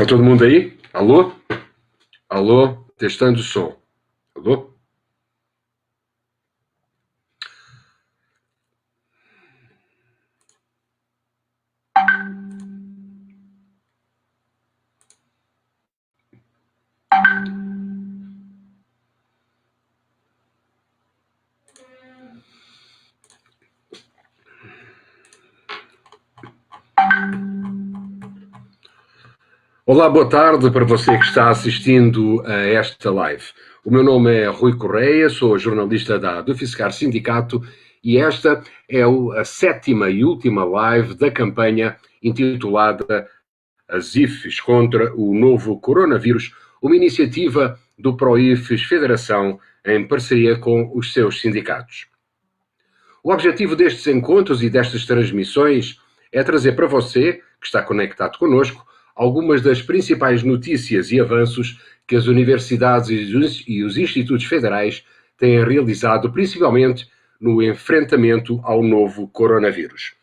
Está todo mundo aí? Alô? Alô? Testando o som. Alô? Olá, boa tarde para você que está assistindo a esta live. O meu nome é Rui Correia, sou jornalista da Dufiscar Sindicato e esta é a sétima e última live da campanha intitulada As IFES contra o novo coronavírus, uma iniciativa do ProIFES Federação em parceria com os seus sindicatos. O objetivo destes encontros e destas transmissões é trazer para você, que está conectado connosco, algumas das principais notícias e avanços que as universidades e os institutos federais têm realizado, principalmente no enfrentamento ao novo coronavírus.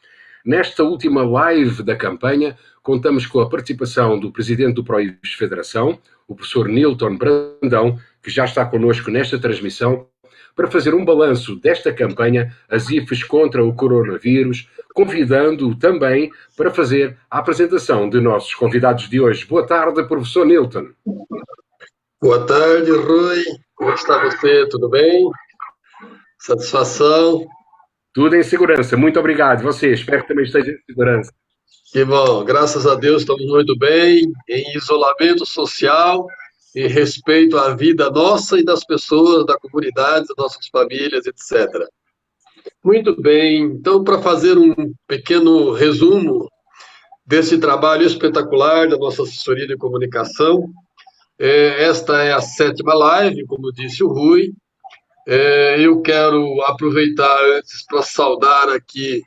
Nesta última live da campanha, contamos com a participação do presidente do ProIFES Federação, o professor Nilton Brandão, que já está connosco nesta transmissão, para fazer um balanço desta campanha, as IFES contra o coronavírus, convidando-o também para fazer a apresentação de nossos convidados de hoje. Boa tarde, professor Nilton. Boa tarde, Rui. Como está você? Tudo bem? Satisfação? Tudo em segurança. Muito obrigado. Você, espero que também esteja em segurança. Que bom. Graças a Deus estamos muito bem, em isolamento social, em respeito à vida nossa e das pessoas, da comunidade, das nossas famílias, etc. Muito bem. Então, para fazer um pequeno resumo desse trabalho espetacular da nossa assessoria de comunicação, esta é a sétima live, como disse o Rui. Eu quero aproveitar antes para saudar aqui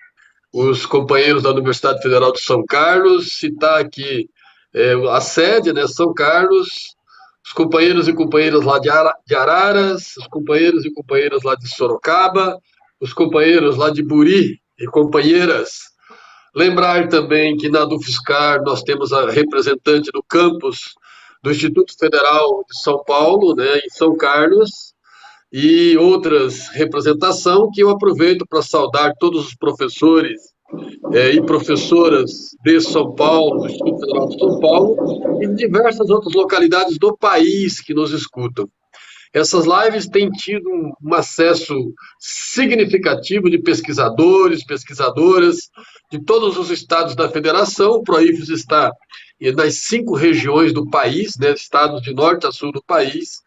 os companheiros da Universidade Federal de São Carlos, citar aqui a sede, né, São Carlos, os companheiros e companheiras lá de Araras, os companheiros e companheiras lá de Sorocaba, os companheiros lá de Buri e companheiras. Lembrar também que na Dufiscar nós temos a representante do campus do Instituto Federal de São Paulo, né, em São Carlos, e outras representação que eu aproveito para saudar todos os professores e professoras de São Paulo, do Instituto Federal de São Paulo, e de diversas outras localidades do país que nos escutam. Essas lives têm tido um acesso significativo de pesquisadores, pesquisadoras de todos os estados da federação. O ProIFES está nas 5 regiões do país, né, estados de norte a sul do país,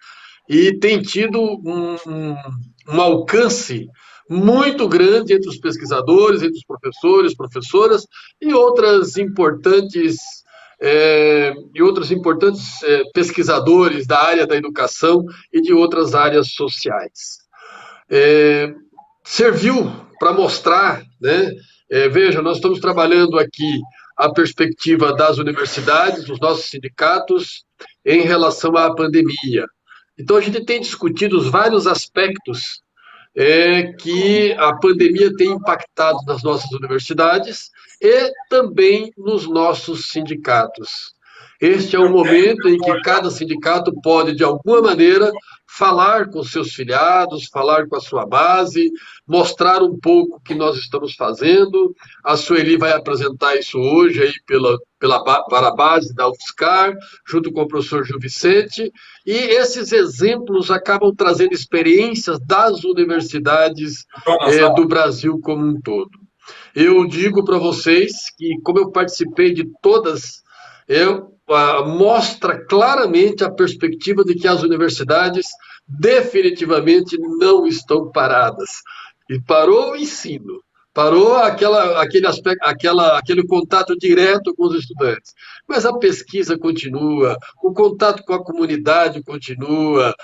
e tem tido um alcance muito grande entre os pesquisadores, entre os professores, professoras e outros importantes pesquisadores da área da educação e de outras áreas sociais. Serviu para mostrar, né? Veja, nós estamos trabalhando aqui a perspectiva das universidades, dos nossos sindicatos, em relação à pandemia. Então, a gente tem discutido os vários aspectos que a pandemia tem impactado nas nossas universidades e também nos nossos sindicatos. Este é um momento em que cada sindicato pode, de alguma maneira, falar com seus filiados, falar com a sua base, mostrar um pouco o que nós estamos fazendo. A Sueli vai apresentar isso hoje aí para a base da UFSCar, junto com o professor Gil Vicente, e esses exemplos acabam trazendo experiências das universidades do Brasil como um todo. Eu digo para vocês que, como eu participei de todas, mostra claramente a perspectiva de que as universidades definitivamente não estão paradas. E parou o ensino, parou aquele contato direto com os estudantes. Mas a pesquisa continua, o contato com a comunidade continua,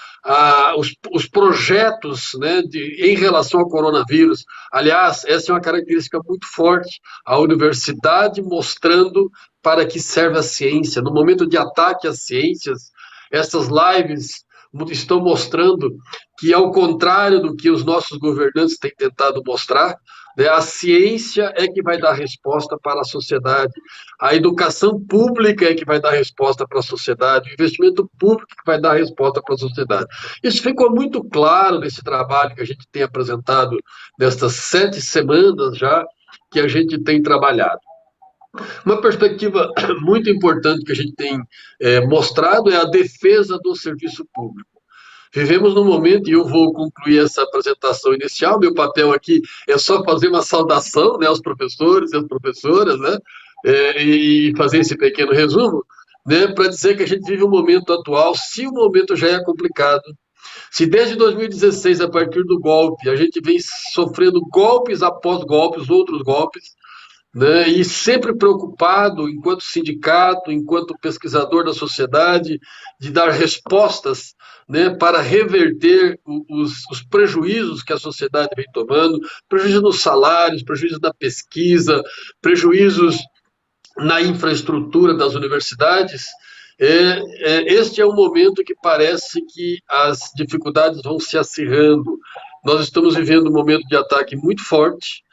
os projetos, né, em relação ao coronavírus. Aliás, essa é uma característica muito forte, a universidade mostrando para que serve a ciência. No momento de ataque às ciências, essas lives estão mostrando que, ao contrário do que os nossos governantes têm tentado mostrar, né? A ciência é que vai dar resposta para a sociedade, a educação pública é que vai dar resposta para a sociedade, o investimento público que vai dar resposta para a sociedade. Isso ficou muito claro nesse trabalho que a gente tem apresentado nestas 7 semanas já que a gente tem trabalhado. Uma perspectiva muito importante que a gente tem mostrado é a defesa do serviço público. Vivemos num momento, e eu vou concluir essa apresentação inicial, meu papel aqui é só fazer uma saudação, né, aos professores e às professoras, né, e fazer esse pequeno resumo, né, para dizer que a gente vive um momento atual, se o momento já é complicado, se desde 2016, a partir do golpe, a gente vem sofrendo golpes após golpes, outros golpes, né, e sempre preocupado, enquanto sindicato, enquanto pesquisador da sociedade, de dar respostas, né, para reverter os prejuízos que a sociedade vem tomando, prejuízos nos salários, prejuízos na pesquisa, prejuízos na infraestrutura das universidades. Este é um momento que parece que as dificuldades vão se acirrando. Nós estamos vivendo um momento de ataque muito forte.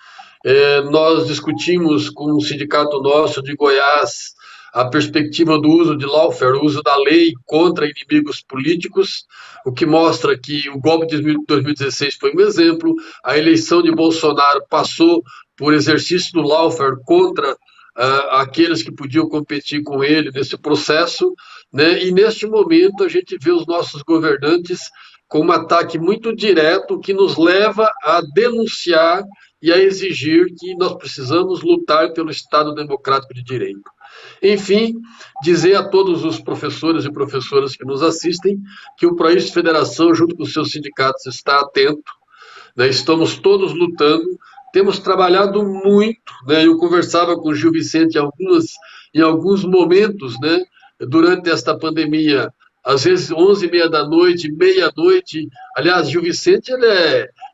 Nós discutimos com um sindicato nosso de Goiás a perspectiva do uso de lawfare, o uso da lei contra inimigos políticos, o que mostra que o golpe de 2016 foi um exemplo, a eleição de Bolsonaro passou por exercício do lawfare contra aqueles que podiam competir com ele nesse processo, né? E neste momento a gente vê os nossos governantes com um ataque muito direto que nos leva a denunciar e a exigir que nós precisamos lutar pelo Estado Democrático de Direito. Enfim, dizer a todos os professores e professoras que nos assistem que o Proístos Federação, junto com os seus sindicatos, está atento, né? Estamos todos lutando, temos trabalhado muito, né? Eu conversava com o Gil Vicente em alguns momentos, né? Durante esta pandemia, às vezes 11h30 da noite, meia-noite. Aliás, Gil Vicente ele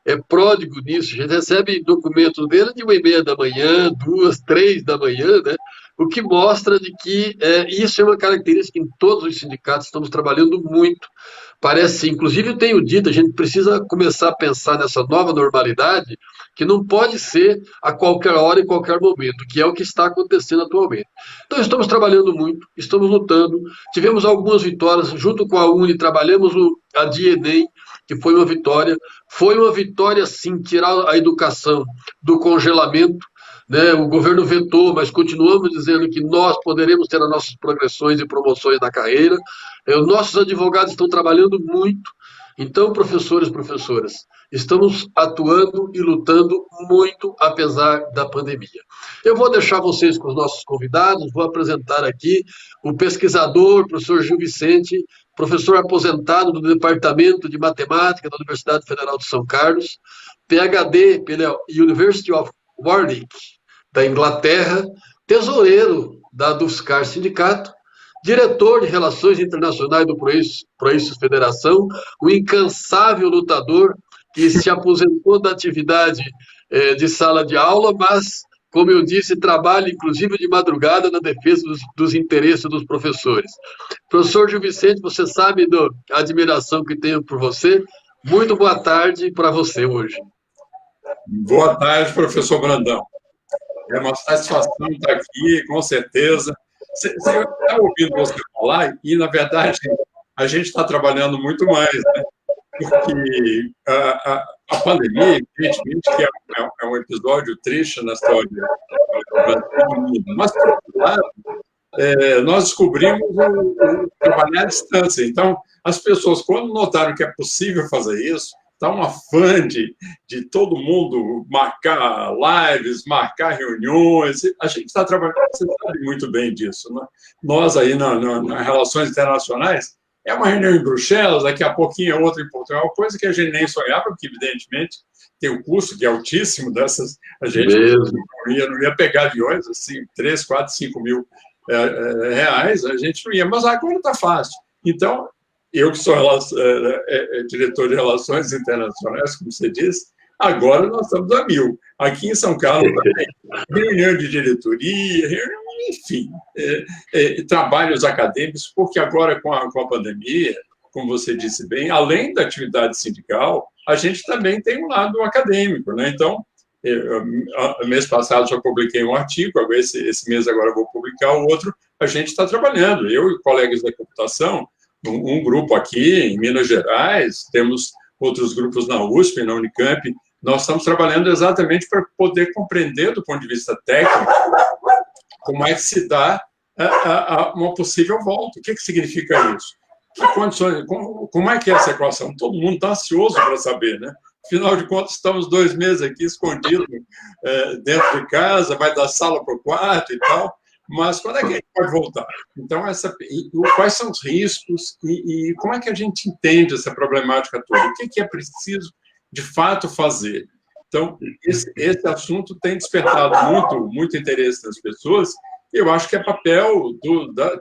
é pródigo nisso, a gente recebe documentos dele de 1h30 da manhã, 2, 3 da manhã, né? O que mostra de que isso é uma característica em todos os sindicatos, estamos trabalhando muito. Parece, inclusive eu tenho dito, a gente precisa começar a pensar nessa nova normalidade, que não pode ser a qualquer hora e qualquer momento, que é o que está acontecendo atualmente. Então estamos trabalhando muito, estamos lutando, tivemos algumas vitórias, junto com a UNE, trabalhamos a DIENEM, que foi uma vitória sim, tirar a educação do congelamento, né? O governo vetou, mas continuamos dizendo que nós poderemos ter as nossas progressões e promoções na carreira. Os nossos advogados estão trabalhando muito. Então, professores e professoras, estamos atuando e lutando muito apesar da pandemia. Eu vou deixar vocês com os nossos convidados, vou apresentar aqui o pesquisador, professor Gil Vicente, professor aposentado do Departamento de Matemática da Universidade Federal de São Carlos, PhD pela University of Warwick, da Inglaterra, tesoureiro da DUFSCar Sindicato, diretor de Relações Internacionais do Proístos Federação, um incansável lutador que se aposentou da atividade de sala de aula, mas, como eu disse, trabalha inclusive de madrugada na defesa dos interesses dos professores. Professor Gil Vicente, você sabe da admiração que tenho por você. Muito boa tarde para você hoje. Boa tarde, professor Brandão. É uma satisfação estar aqui, com certeza. Você está ouvindo você falar e, na verdade, a gente está trabalhando muito mais, né? Porque a pandemia, evidentemente, que é um episódio triste na história do mundo, mas, por outro lado, nós descobrimos o trabalhar à distância. Então, as pessoas, quando notaram que é possível fazer isso, está um afã de todo mundo marcar lives, marcar reuniões. A gente está trabalhando, você sabe muito bem disso, né? Nós aí nas relações internacionais, é uma reunião em Bruxelas, daqui a pouquinho é outra em Portugal, coisa que a gente nem sonhava, porque, evidentemente, tem o custo que é altíssimo dessas. A gente não ia pegar aviões, assim, 3, 4, 5 mil reais, a gente não ia. Mas agora está fácil. Então, eu que sou diretor de Relações Internacionais, como você disse, agora nós estamos a 1000. Aqui em São Carlos também, reunião de diretoria, enfim, trabalhos acadêmicos, porque agora com a pandemia, como você disse bem, além da atividade sindical, a gente também tem um lado acadêmico, né? Então, Mês passado já publiquei um artigo, esse mês agora eu vou publicar o outro. A gente está trabalhando, eu e colegas da computação, um grupo aqui em Minas Gerais, temos outros grupos na USP, na Unicamp. Nós estamos trabalhando exatamente para poder compreender, do ponto de vista técnico, como é que se dá uma possível volta. O que significa isso? Que condições, como é que é essa equação? Todo mundo está ansioso para saber, né? Afinal de contas, estamos 2 meses aqui escondidos dentro de casa, vai da sala para o quarto e tal, mas quando é que a gente pode voltar? Então, quais são os riscos e como é que a gente entende essa problemática toda? O que é preciso, de fato, fazer? Então, esse assunto tem despertado muito interesse das pessoas. Eu acho que é papel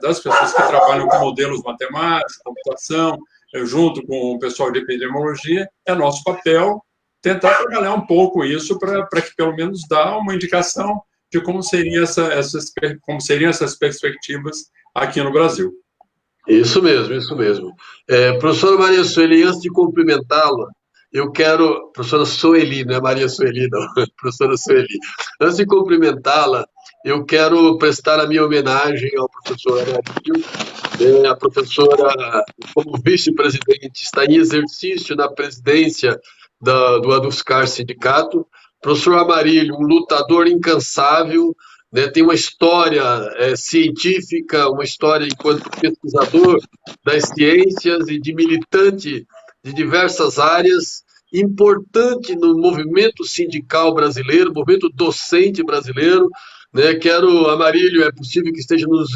das pessoas que trabalham com modelos matemáticos, computação, junto com o pessoal de epidemiologia, é nosso papel tentar trabalhar um pouco isso para que, pelo menos, dá uma indicação de como seriam essas perspectivas aqui no Brasil. Isso mesmo, isso mesmo. Professora Maria Sueli, antes de cumprimentá-la, eu quero... Professora Sueli, não é Maria Sueli, não. Professora Sueli. Antes de cumprimentá-la, eu quero prestar a minha homenagem ao professor Amarilho. A professora, como vice-presidente, está em exercício na presidência do ADUFSCar Sindicato. Professor Amarilho, um lutador incansável, né, tem uma história científica, uma história enquanto pesquisador das ciências e de militante de diversas áreas, importante no movimento sindical brasileiro, movimento docente brasileiro, né? Amarílio, é possível que esteja nos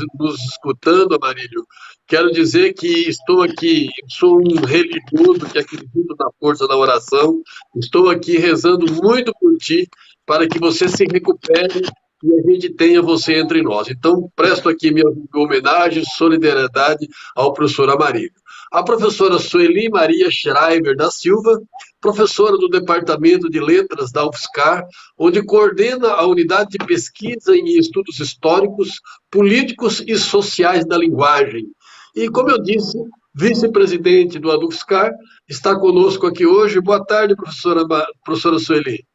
escutando, Amarílio. Quero dizer que estou aqui, sou um religioso que acredito na força da oração, estou aqui rezando muito por ti, para que você se recupere e a gente tenha você entre nós. Então, presto aqui minha homenagem, solidariedade ao professor Amarílio. A professora Sueli Maria Schreiber da Silva, professora do Departamento de Letras da UFSCar, onde coordena a unidade de pesquisa em estudos históricos, políticos e sociais da linguagem. E, como eu disse, vice-presidente do ADUFSCar, está conosco aqui hoje. Boa tarde, professora Sueli.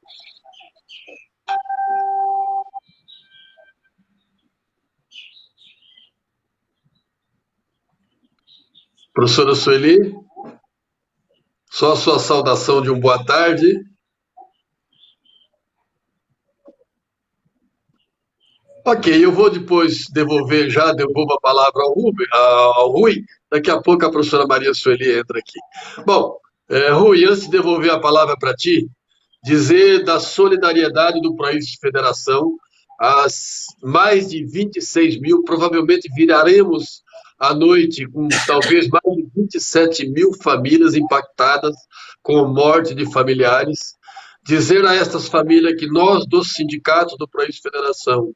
Professora Sueli, só a sua saudação de um boa tarde. Ok, eu vou depois devolvo a palavra ao Rui, daqui a pouco a professora Maria Sueli entra aqui. Bom, Rui, antes de devolver a palavra para ti, dizer da solidariedade do país Federação, as mais de 26 mil, provavelmente viraremos à noite com talvez mais de 27 mil famílias impactadas com a morte de familiares. Dizer a estas famílias que nós, dos sindicatos do país Federação,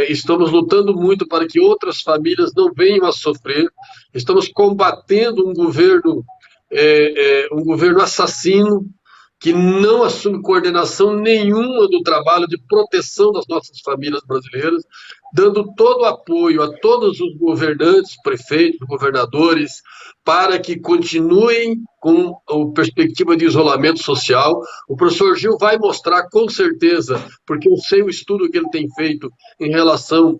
estamos lutando muito para que outras famílias não venham a sofrer. Estamos combatendo um governo assassino, que não assume coordenação nenhuma do trabalho de proteção das nossas famílias brasileiras, dando todo o apoio a todos os governantes, prefeitos, governadores, para que continuem com a perspectiva de isolamento social. O professor Gil vai mostrar com certeza, porque eu sei o estudo que ele tem feito em relação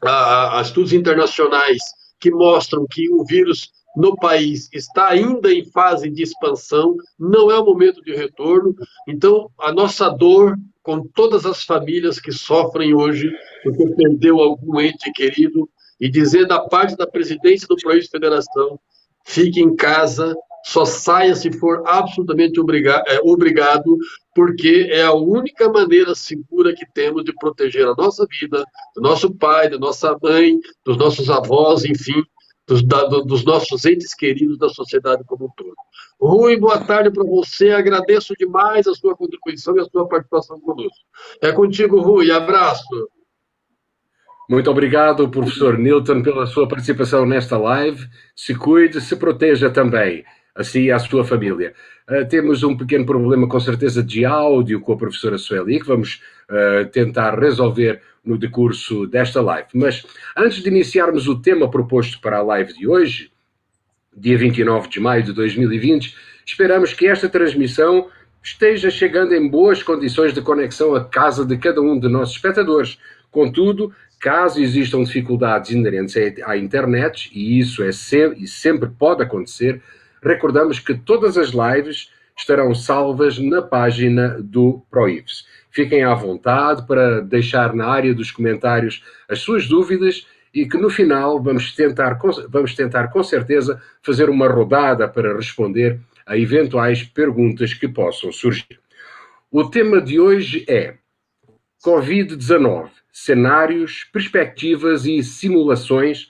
a estudos internacionais que mostram que o vírus no país está ainda em fase de expansão, não é o momento de retorno. Então, a nossa dor com todas as famílias que sofrem hoje porque perdeu algum ente querido, e dizer da parte da presidência do País Federação, fique em casa, só saia se for absolutamente obrigado, porque é a única maneira segura que temos de proteger a nossa vida, do nosso pai, da nossa mãe, dos nossos avós, enfim, dos nossos entes queridos da sociedade como um todo. Rui, boa tarde para você, agradeço demais a sua contribuição e a sua participação conosco. É contigo, Rui, abraço. Muito obrigado, professor Nilton, pela sua participação nesta live. Se cuide, se proteja também, assim e a sua família. Temos um pequeno problema, com certeza, de áudio com a professora Sueli, que vamos tentar resolver no decurso desta live. Mas, antes de iniciarmos o tema proposto para a live de hoje, dia 29 de maio de 2020, esperamos que esta transmissão esteja chegando em boas condições de conexão à casa de cada um de nossos espectadores. Contudo, caso existam dificuldades inerentes à internet, e isso sempre pode acontecer, recordamos que todas as lives estarão salvas na página do ProIves. Fiquem à vontade para deixar na área dos comentários as suas dúvidas e que no final vamos tentar com certeza fazer uma rodada para responder a eventuais perguntas que possam surgir. O tema de hoje é Covid-19, cenários, perspectivas e simulações,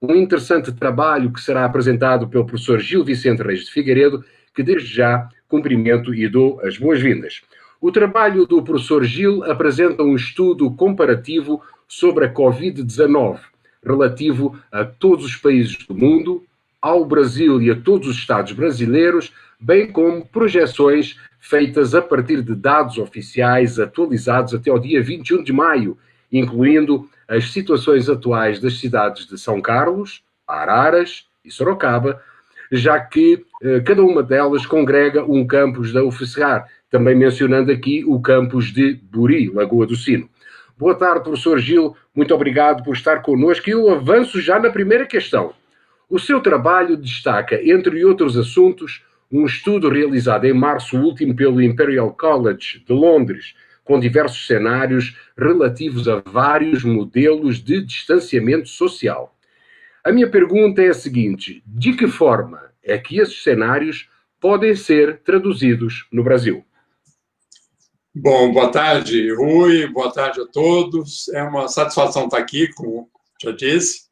um interessante trabalho que será apresentado pelo professor Gil Vicente Reis de Figueiredo, que desde já cumprimento e dou as boas-vindas. O trabalho do professor Gil apresenta um estudo comparativo sobre a Covid-19, relativo a todos os países do mundo, ao Brasil e a todos os Estados brasileiros, bem como projeções feitas a partir de dados oficiais atualizados até ao dia 21 de maio, incluindo as situações atuais das cidades de São Carlos, Araras e Sorocaba, já que cada uma delas congrega um campus da UFSCar, também mencionando aqui o campus de Buri, Lagoa do Sino. Boa tarde, professor Gil, muito obrigado por estar connosco e eu avanço já na primeira questão. O seu trabalho destaca, entre outros assuntos, um estudo realizado em março último pelo Imperial College de Londres, com diversos cenários relativos a vários modelos de distanciamento social. A minha pergunta é a seguinte: de que forma é que esses cenários podem ser traduzidos no Brasil? Bom, boa tarde, Rui, boa tarde a todos. É uma satisfação estar aqui, como já disse.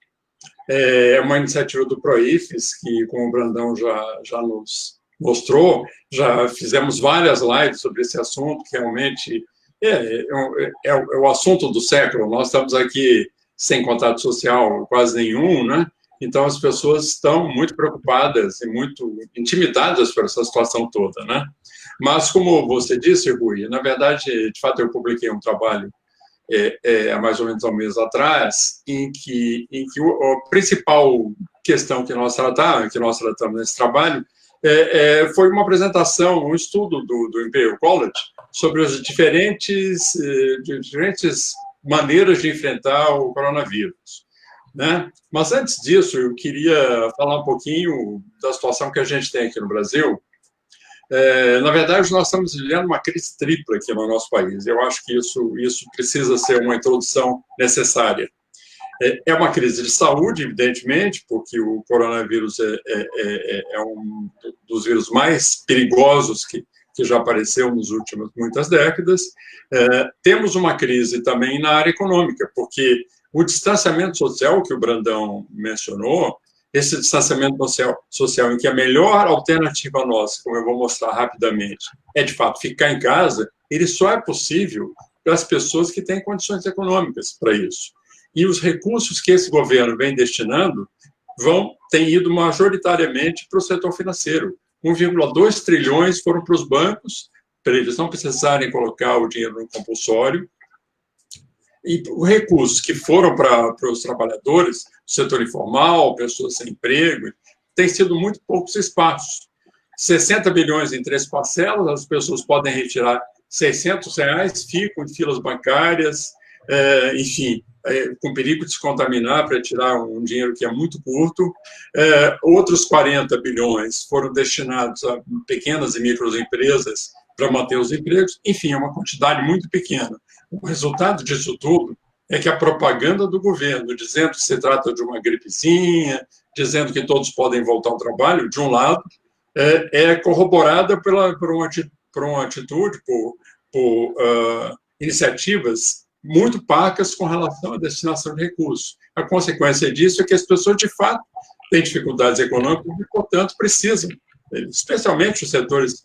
É uma iniciativa do ProIFES, que, como o Brandão já nos mostrou, já fizemos várias lives sobre esse assunto, que realmente é o assunto do século. Nós estamos aqui sem contato social quase nenhum, né? Então, as pessoas estão muito preocupadas e muito intimidadas por essa situação toda, né? Mas, como você disse, Rui, na verdade, de fato, eu publiquei um trabalho há mais ou menos um mês atrás, em que a principal questão que nós tratamos nesse trabalho foi uma apresentação, um estudo do Imperial College sobre as diferentes maneiras de enfrentar o coronavírus, né? Mas antes disso, eu queria falar um pouquinho da situação que a gente tem aqui no Brasil. Na verdade, nós estamos vivendo uma crise tripla aqui no nosso país. Eu acho que isso precisa ser uma introdução necessária. É uma crise de saúde, evidentemente, porque o coronavírus é um dos vírus mais perigosos que já apareceu nas últimas muitas décadas. Temos uma crise também na área econômica, porque o distanciamento social que o Brandão mencionou, esse distanciamento social em que a melhor alternativa nossa, como eu vou mostrar rapidamente, é, de fato, ficar em casa, ele só é possível para as pessoas que têm condições econômicas para isso. E os recursos que esse governo vem destinando têm ido majoritariamente para o setor financeiro. 1,2 trilhões foram para os bancos, para eles não precisarem colocar o dinheiro no compulsório, e os recursos que foram para os trabalhadores, setor informal, pessoas sem emprego, têm sido muito poucos espaços. 60 bilhões em 3 parcelas, as pessoas podem retirar R$600, ficam em filas bancárias, enfim, com perigo de se contaminar para tirar um dinheiro que é muito curto. Outros 40 bilhões foram destinados a pequenas e microempresas para manter os empregos. Enfim, é uma quantidade muito pequena. O resultado disso tudo é que a propaganda do governo, dizendo que se trata de uma gripezinha, dizendo que todos podem voltar ao trabalho, de um lado, é corroborada por uma atitude, por iniciativas muito parcas com relação à destinação de recursos. A consequência disso é que as pessoas, de fato, têm dificuldades econômicas e, portanto, precisam, especialmente os setores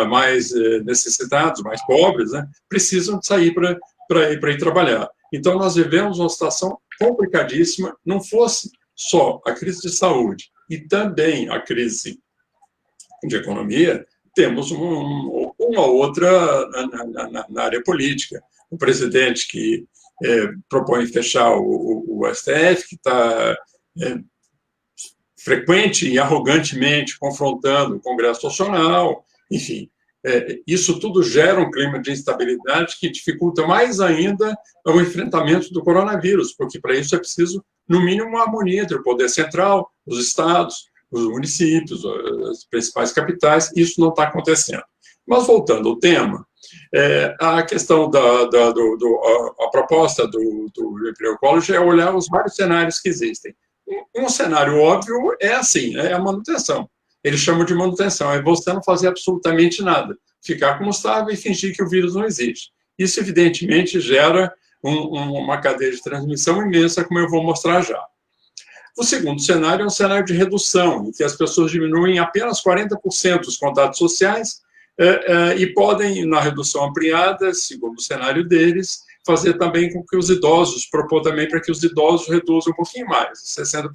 mais necessitados, mais pobres, né, precisam de sair para ir trabalhar. Então, nós vivemos uma situação complicadíssima, não fosse só a crise de saúde e também a crise de economia, temos uma outra na área política. O presidente que propõe fechar o STF, que está frequente e arrogantemente confrontando o Congresso Nacional, enfim. isso tudo gera um clima de instabilidade que dificulta mais ainda o enfrentamento do coronavírus, porque para isso é preciso, no mínimo, uma harmonia entre o poder central, os estados, os municípios, as principais capitais. Isso não está acontecendo. Mas, voltando ao tema, a questão a proposta do Imperial College é olhar os vários cenários que existem. Um cenário óbvio é assim, é a manutenção. Eles chamam de manutenção, é você não fazer absolutamente nada, ficar como estava e fingir que o vírus não existe. Isso, evidentemente, gera uma cadeia de transmissão imensa, como eu vou mostrar já. O segundo cenário é um cenário de redução, em que as pessoas diminuem apenas 40% os contatos sociais e podem, na redução ampliada, segundo o cenário deles, fazer também com que os idosos, propor também para que os idosos reduzam um pouquinho mais, 60%.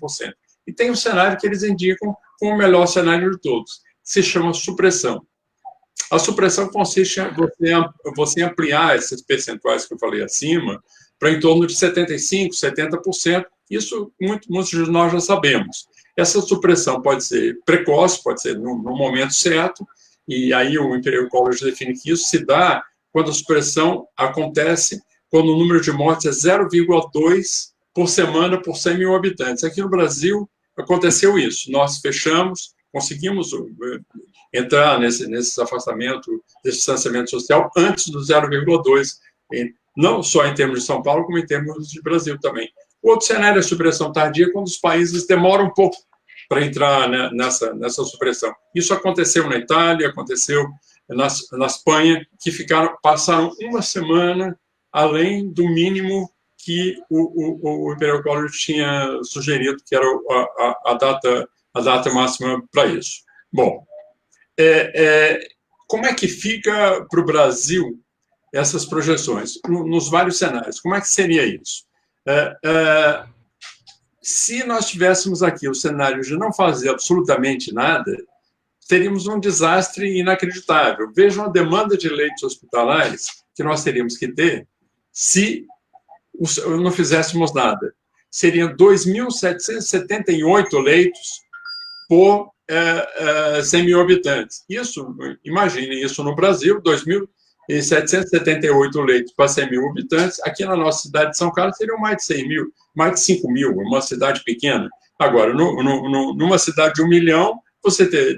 E tem um cenário que eles indicam como o melhor cenário de todos, se chama supressão. A supressão consiste em você ampliar esses percentuais que eu falei acima para em torno de 75%, 70%. Isso muitos de nós já sabemos. Essa supressão pode ser precoce, pode ser no momento certo, e aí o Imperial College define que isso se dá quando a supressão acontece quando o número de mortes é 0,2 por semana por 100 mil habitantes. Aqui no Brasil aconteceu isso. Nós fechamos, conseguimos entrar nesse afastamento, nesse distanciamento social antes do 0,2, não só em termos de São Paulo, como em termos de Brasil também. O outro cenário é a supressão tardia, quando os países demoram um pouco para entrar nessa supressão. Isso aconteceu na Itália, aconteceu na Espanha, que passaram uma semana além do mínimo que o Imperial College tinha sugerido, que era a data máxima para isso. Bom, como é que fica para o Brasil essas projeções, nos vários cenários? Como é que seria isso? Se nós tivéssemos aqui o cenário de não fazer absolutamente nada, teríamos um desastre inacreditável. Vejam a demanda de leitos hospitalares que nós teríamos que ter se não fizéssemos nada. Seriam 2.778 leitos por 100 mil habitantes. Isso, imaginem isso no Brasil, 2.778 leitos para 100 mil habitantes. Aqui na nossa cidade de São Carlos seriam mais de 100 mil, mais de 5 mil, uma cidade pequena. Agora, numa cidade de 1 milhão,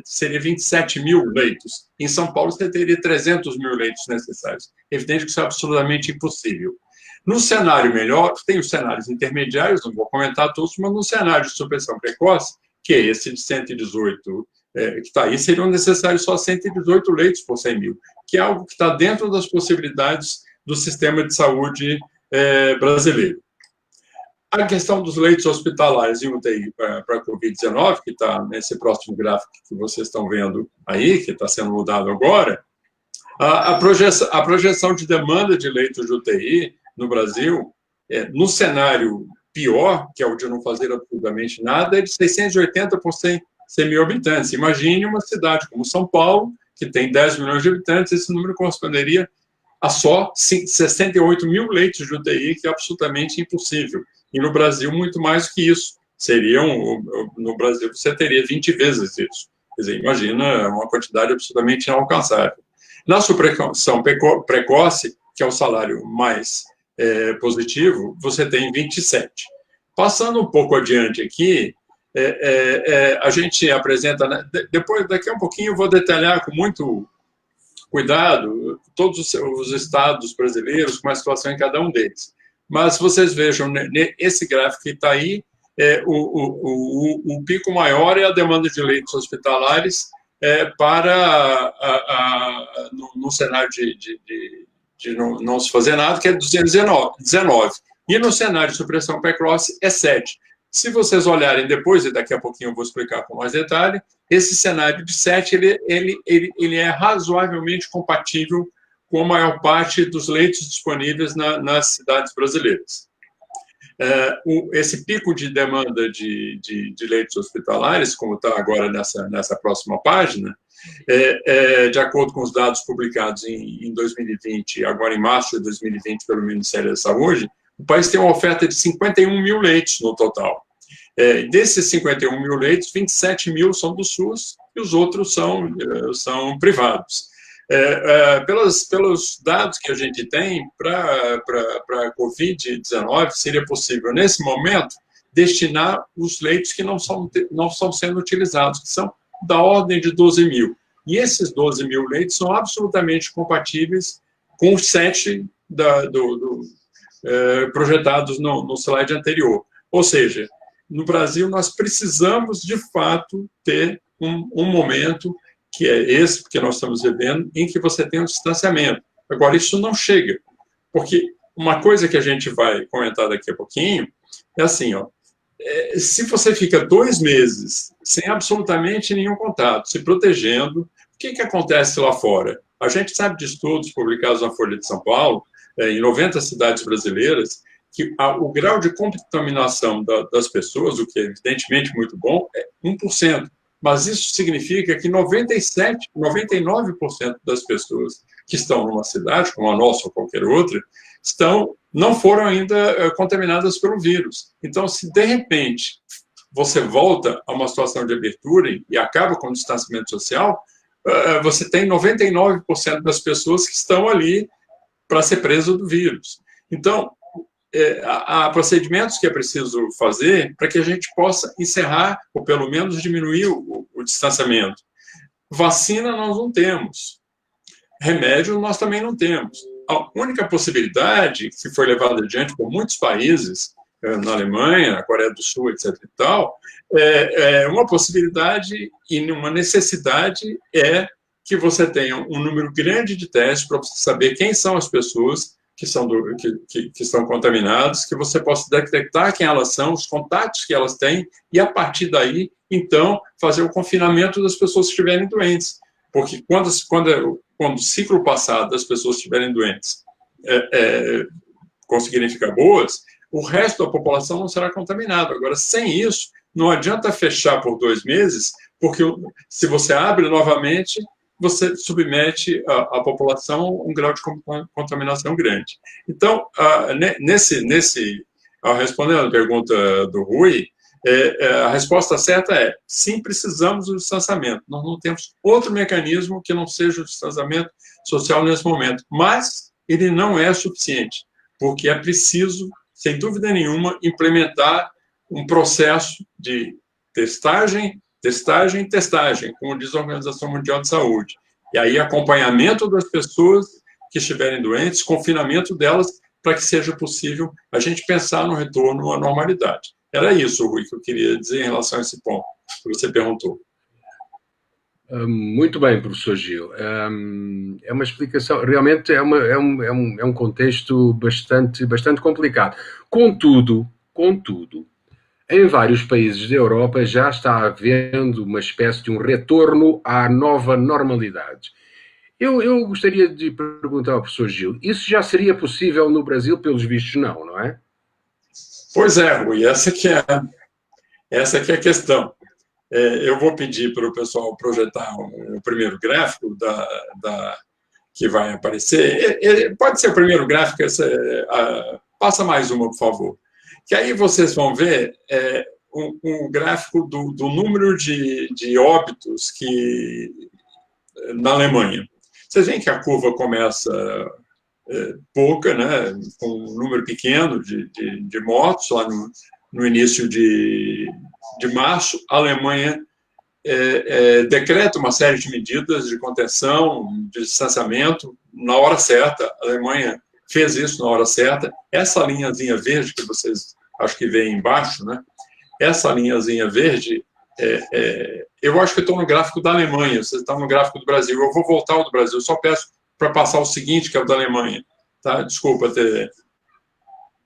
seria 27 mil leitos. Em São Paulo, você teria 300 mil leitos necessários. Evidente que isso é absolutamente impossível. No cenário melhor, tem os cenários intermediários, não vou comentar todos, mas no cenário de supressão precoce, que é esse de 118 que está aí, seriam necessários só 118 leitos por 100 mil, que é algo que está dentro das possibilidades do sistema de saúde brasileiro. A questão dos leitos hospitalares em UTI para a Covid-19, que está nesse próximo gráfico que vocês estão vendo aí, que está sendo mudado agora, a projeção de demanda de leitos de UTI no Brasil, no cenário pior, que é o de não fazer absolutamente nada, é de 680 por 100 mil habitantes. Imagine uma cidade como São Paulo, que tem 10 milhões de habitantes, esse número corresponderia a só 68 mil leitos de UTI, que é absolutamente impossível. E no Brasil, muito mais que isso. No Brasil, você teria 20 vezes isso. Quer dizer, imagina uma quantidade absolutamente inalcançável. Na supressão precoce, que é o salário mais positivo, você tem 27. Passando um pouco adiante aqui, a gente apresenta... daqui a um pouquinho eu vou detalhar com muito cuidado todos os estados brasileiros, com a situação em cada um deles. Mas vocês vejam, esse gráfico que está aí, o pico maior é a demanda de leitos hospitalares no cenário de não se fazer nada, que é 219. E no cenário de supressão precoce é 7. Se vocês olharem depois, e daqui a pouquinho eu vou explicar com mais detalhe, esse cenário de 7 ele é razoavelmente compatível com a maior parte dos leitos disponíveis nas cidades brasileiras. Esse pico de demanda de leitos hospitalares, como está agora nessa próxima página, de acordo com os dados publicados em 2020, agora em março de 2020, pelo Ministério da Saúde, o país tem uma oferta de 51 mil leitos no total. Desses 51 mil leitos, 27 mil são do SUS e os outros são privados. Pelos dados que a gente tem para a Covid-19, seria possível, nesse momento, destinar os leitos que não estão sendo utilizados, que são da ordem de 12 mil. E esses 12 mil leitos são absolutamente compatíveis com os 7 projetados no slide anterior. Ou seja, no Brasil, nós precisamos, de fato, ter um momento, que é esse que nós estamos vivendo, em que você tem um distanciamento. Agora, isso não chega, porque uma coisa que a gente vai comentar daqui a pouquinho é assim, ó, se você fica 2 meses sem absolutamente nenhum contato, se protegendo, o que acontece lá fora? A gente sabe de estudos publicados na Folha de São Paulo, em 90 cidades brasileiras, que o grau de contaminação das pessoas, o que é evidentemente muito bom, é 1%. Mas isso significa que 97%, 99% das pessoas que estão numa cidade, como a nossa ou qualquer outra, não foram ainda contaminadas pelo vírus. Então, se de repente você volta a uma situação de abertura e acaba com o distanciamento social, você tem 99% das pessoas que estão ali para ser preso do vírus. Então, há procedimentos que é preciso fazer para que a gente possa encerrar, ou pelo menos diminuir o distanciamento. Vacina nós não temos. Remédio nós também não temos. A única possibilidade que foi levada adiante por muitos países, na Alemanha, na Coreia do Sul, etc. e tal, uma possibilidade e uma necessidade é que você tenha um número grande de testes para você saber quem são as pessoas que estão contaminadas, que você possa detectar quem elas são, os contatos que elas têm, e a partir daí, então, fazer o confinamento das pessoas que estiverem doentes. Porque quando o ciclo passado das pessoas que estiverem doentes conseguirem ficar boas, o resto da população não será contaminado. Agora, sem isso, não adianta fechar por 2 meses, porque se você abre novamente, você submete a população a um grau de contaminação grande. Então, respondendo a pergunta do Rui, a resposta certa é, sim, precisamos do distanciamento. Nós não temos outro mecanismo que não seja o distanciamento social nesse momento, mas ele não é suficiente, porque é preciso, sem dúvida nenhuma, implementar um processo de testagem, como diz a Organização Mundial de Saúde. E aí, acompanhamento das pessoas que estiverem doentes, confinamento delas, para que seja possível a gente pensar no retorno à normalidade. Era isso, Rui, que eu queria dizer em relação a esse ponto que você perguntou. Muito bem, professor Gil. É uma explicação, realmente é um contexto bastante complicado. Contudo, em vários países da Europa já está havendo uma espécie de um retorno à nova normalidade. Eu gostaria de perguntar ao professor Gil, isso já seria possível no Brasil? Pelos vistos, não é? Pois é, Rui, essa que é a questão. Eu vou pedir para o pessoal projetar o primeiro gráfico que vai aparecer. Pode ser o primeiro gráfico, passa mais uma, por favor. Que aí vocês vão ver um gráfico do número de óbitos na Alemanha. Vocês veem que a curva começa pouca, né, com um número pequeno de mortos, lá no início de março. A Alemanha decreta uma série de medidas de contenção, de distanciamento, na hora certa. A Alemanha fez isso na hora certa. Essa linhazinha verde que vocês acho que veem embaixo, né? Essa linhazinha verde, eu acho que estou no gráfico da Alemanha, vocês estão no gráfico do Brasil. Eu vou voltar ao do Brasil, eu só peço para passar o seguinte, que é o da Alemanha. Tá? Desculpa ter...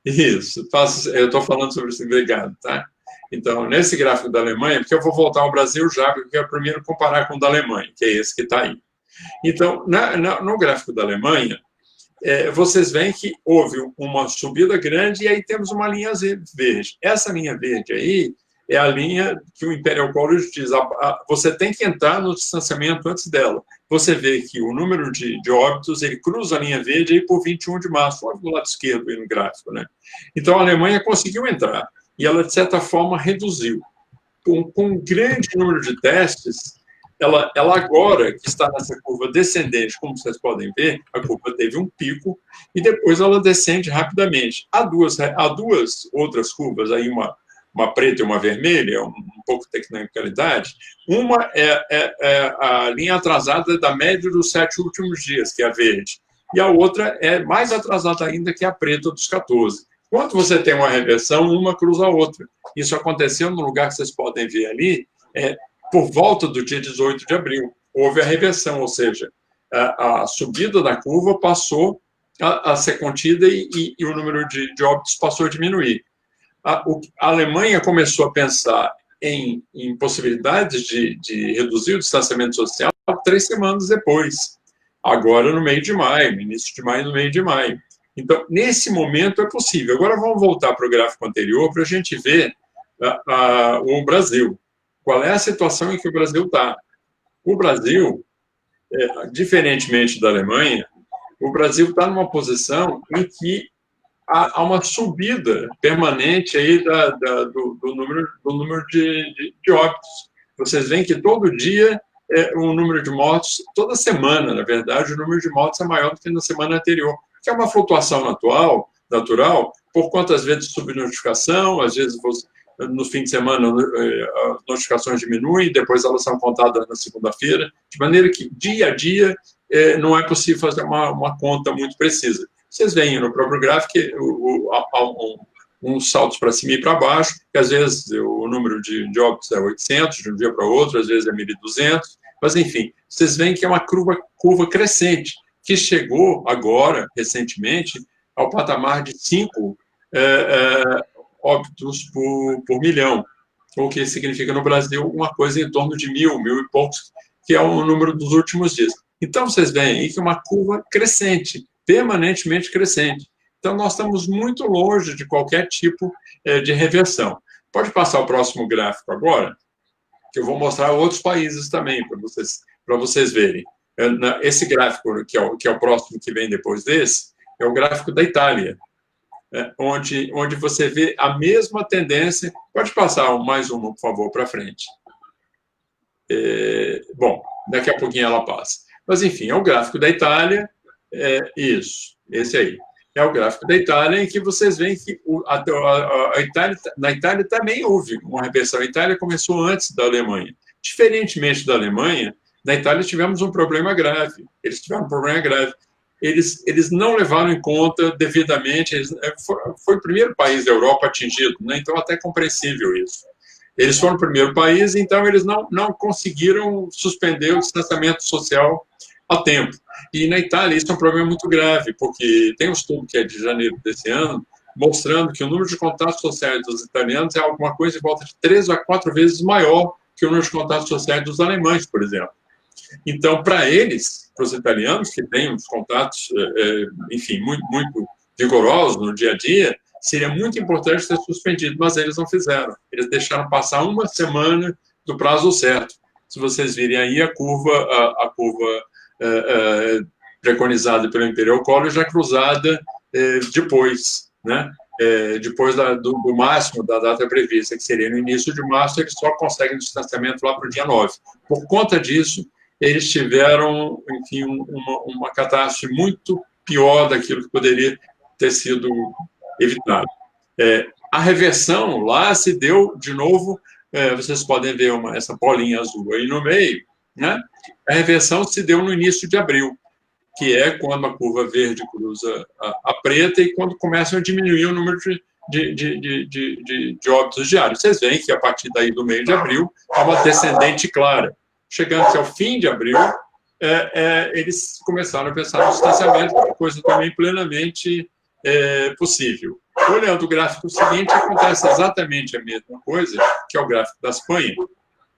Isso, eu estou falando sobre isso, obrigado. Tá? Então, nesse gráfico da Alemanha, porque eu vou voltar ao Brasil já, porque eu quero primeiro comparar com o da Alemanha, que é esse que está aí. Então, no gráfico da Alemanha, vocês veem que houve uma subida grande e aí temos uma linha verde. Essa linha verde aí é a linha que o Imperial College diz, você tem que entrar no distanciamento antes dela. Você vê que o número de óbitos, ele cruza a linha verde aí por 21 de março, olha do lado esquerdo aí no gráfico, né? Então, a Alemanha conseguiu entrar e ela, de certa forma, reduziu. Com um grande número de testes, ela agora, que está nessa curva descendente, como vocês podem ver, a curva teve um pico e depois ela descende rapidamente. Há duas outras curvas, aí uma preta e uma vermelha, um pouco de tecnicalidade. Uma é a linha atrasada da média dos 7 últimos dias, que é a verde, e a outra é mais atrasada ainda, que é a preta dos 14. Quando você tem uma reversão, uma cruza a outra. Isso aconteceu no lugar que vocês podem ver ali, por volta do dia 18 de abril. Houve a reversão, ou seja, a subida da curva passou a ser contida e o número de óbitos passou a diminuir. A Alemanha começou a pensar em possibilidades de reduzir o distanciamento social 3 semanas depois, agora no meio de maio, no início de maio, no meio de maio. Então, nesse momento é possível. Agora vamos voltar para o gráfico anterior para a gente ver o Brasil. Qual é a situação em que o Brasil está? O Brasil, diferentemente da Alemanha, o Brasil está numa posição em que há uma subida permanente aí do número de óbitos. Vocês veem que todo dia o número de mortos, toda semana, na verdade, o número de mortos é maior do que na semana anterior, que é uma flutuação natural, por conta, às vezes, de subnotificação, às vezes, no fim de semana, as notificações diminuem, depois elas são contadas na segunda-feira, de maneira que, dia a dia, não é possível fazer uma conta muito precisa. Vocês veem no próprio gráfico uns saltos para cima e para baixo, que às vezes o número de óbitos é 800 de um dia para outro, às vezes é 1.200, mas enfim, vocês veem que é uma curva crescente, que chegou agora, recentemente, ao patamar de 5 óbitos por milhão, o que significa no Brasil uma coisa em torno de 1.000 e poucos, que é o número dos últimos dias. Então, vocês veem aí que é uma curva crescente, permanentemente crescente. Então, nós estamos muito longe de qualquer tipo de reversão. Pode passar o próximo gráfico agora, que eu vou mostrar outros países também, para vocês verem. Esse gráfico, que é o próximo que vem depois desse, é o gráfico da Itália, onde você vê a mesma tendência. Pode passar mais uma, por favor, para frente. Bom, daqui a pouquinho ela passa. Mas, enfim, é o gráfico da Itália, isso, esse aí. É o gráfico da Itália, em que vocês veem que na Itália também houve uma reversão. A Itália começou antes da Alemanha. Diferentemente da Alemanha, na Itália tivemos um problema grave. Eles tiveram um problema grave. Eles não levaram em conta devidamente. Foi o primeiro país da Europa atingido, né? Então, até compreensível isso. Eles foram o primeiro país, então eles não conseguiram suspender o distanciamento social a tempo. E na Itália isso é um problema muito grave, porque tem um estudo que é de janeiro desse ano, mostrando que o número de contatos sociais dos italianos é alguma coisa em volta de 3 a 4 vezes maior que o número de contatos sociais dos alemães, por exemplo. Então, para eles, para os italianos, que têm uns contatos, enfim, muito vigorosos no dia a dia, seria muito importante ter suspendido, mas eles não fizeram. Eles deixaram passar uma semana do prazo certo. Se vocês virem aí a curva preconizada pelo Imperial College, já cruzada depois, né? Depois do máximo da data prevista, que seria no início de março, eles só conseguem o distanciamento lá para o dia 9. Por conta disso, eles tiveram, enfim, uma catástrofe muito pior daquilo que poderia ter sido evitado. A reversão lá se deu, de novo, vocês podem ver essa bolinha azul aí no meio, né? A reversão se deu no início de abril, que é quando a curva verde cruza a preta e quando começam a diminuir o número de óbitos diários. Vocês veem que a partir daí do meio de abril há uma descendente clara. Chegando ao fim de abril, eles começaram a pensar no distanciamento, que é uma coisa também plenamente possível. Olhando o gráfico seguinte, acontece exatamente a mesma coisa, que é o gráfico da Espanha,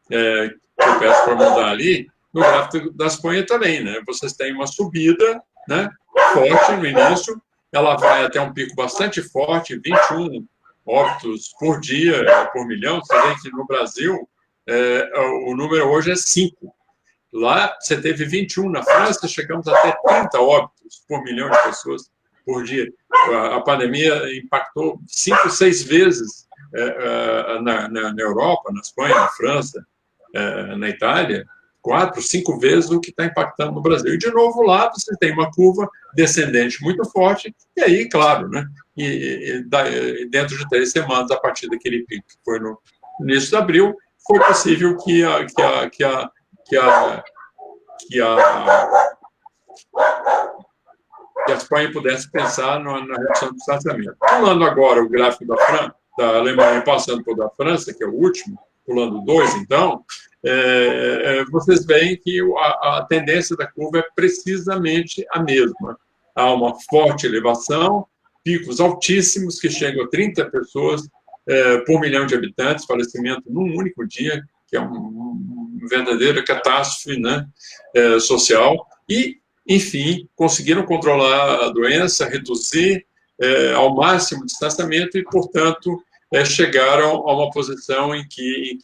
que eu peço para mudar ali. No gráfico da Espanha também, né? Vocês têm uma subida, né, forte no início, ela vai até um pico bastante forte, 21 óbitos por dia, por milhão. Você vê que no Brasil o número hoje é 5. Lá você teve 21, na França chegamos até 30 óbitos por milhão de pessoas por dia. A pandemia impactou 5, 6 vezes na Europa, na Espanha, na França, na Itália, 4, 5 vezes o que está impactando no Brasil. E, de novo, lá você tem uma curva descendente muito forte, e aí, claro, né, dentro de 3 semanas, a partir daquele pico que foi no início de abril, foi possível que a Espanha pudesse pensar na redução do distanciamento. Pulando agora o gráfico da Alemanha, passando por da França, que é o último, pulando 2, então, vocês veem que a tendência da curva é precisamente a mesma. Há uma forte elevação, picos altíssimos, que chegam a 30 pessoas por milhão de habitantes, falecimento num único dia, que é uma verdadeira catástrofe, né, social, e, enfim, conseguiram controlar a doença, reduzir ao máximo o distanciamento e, portanto, chegaram a uma posição em que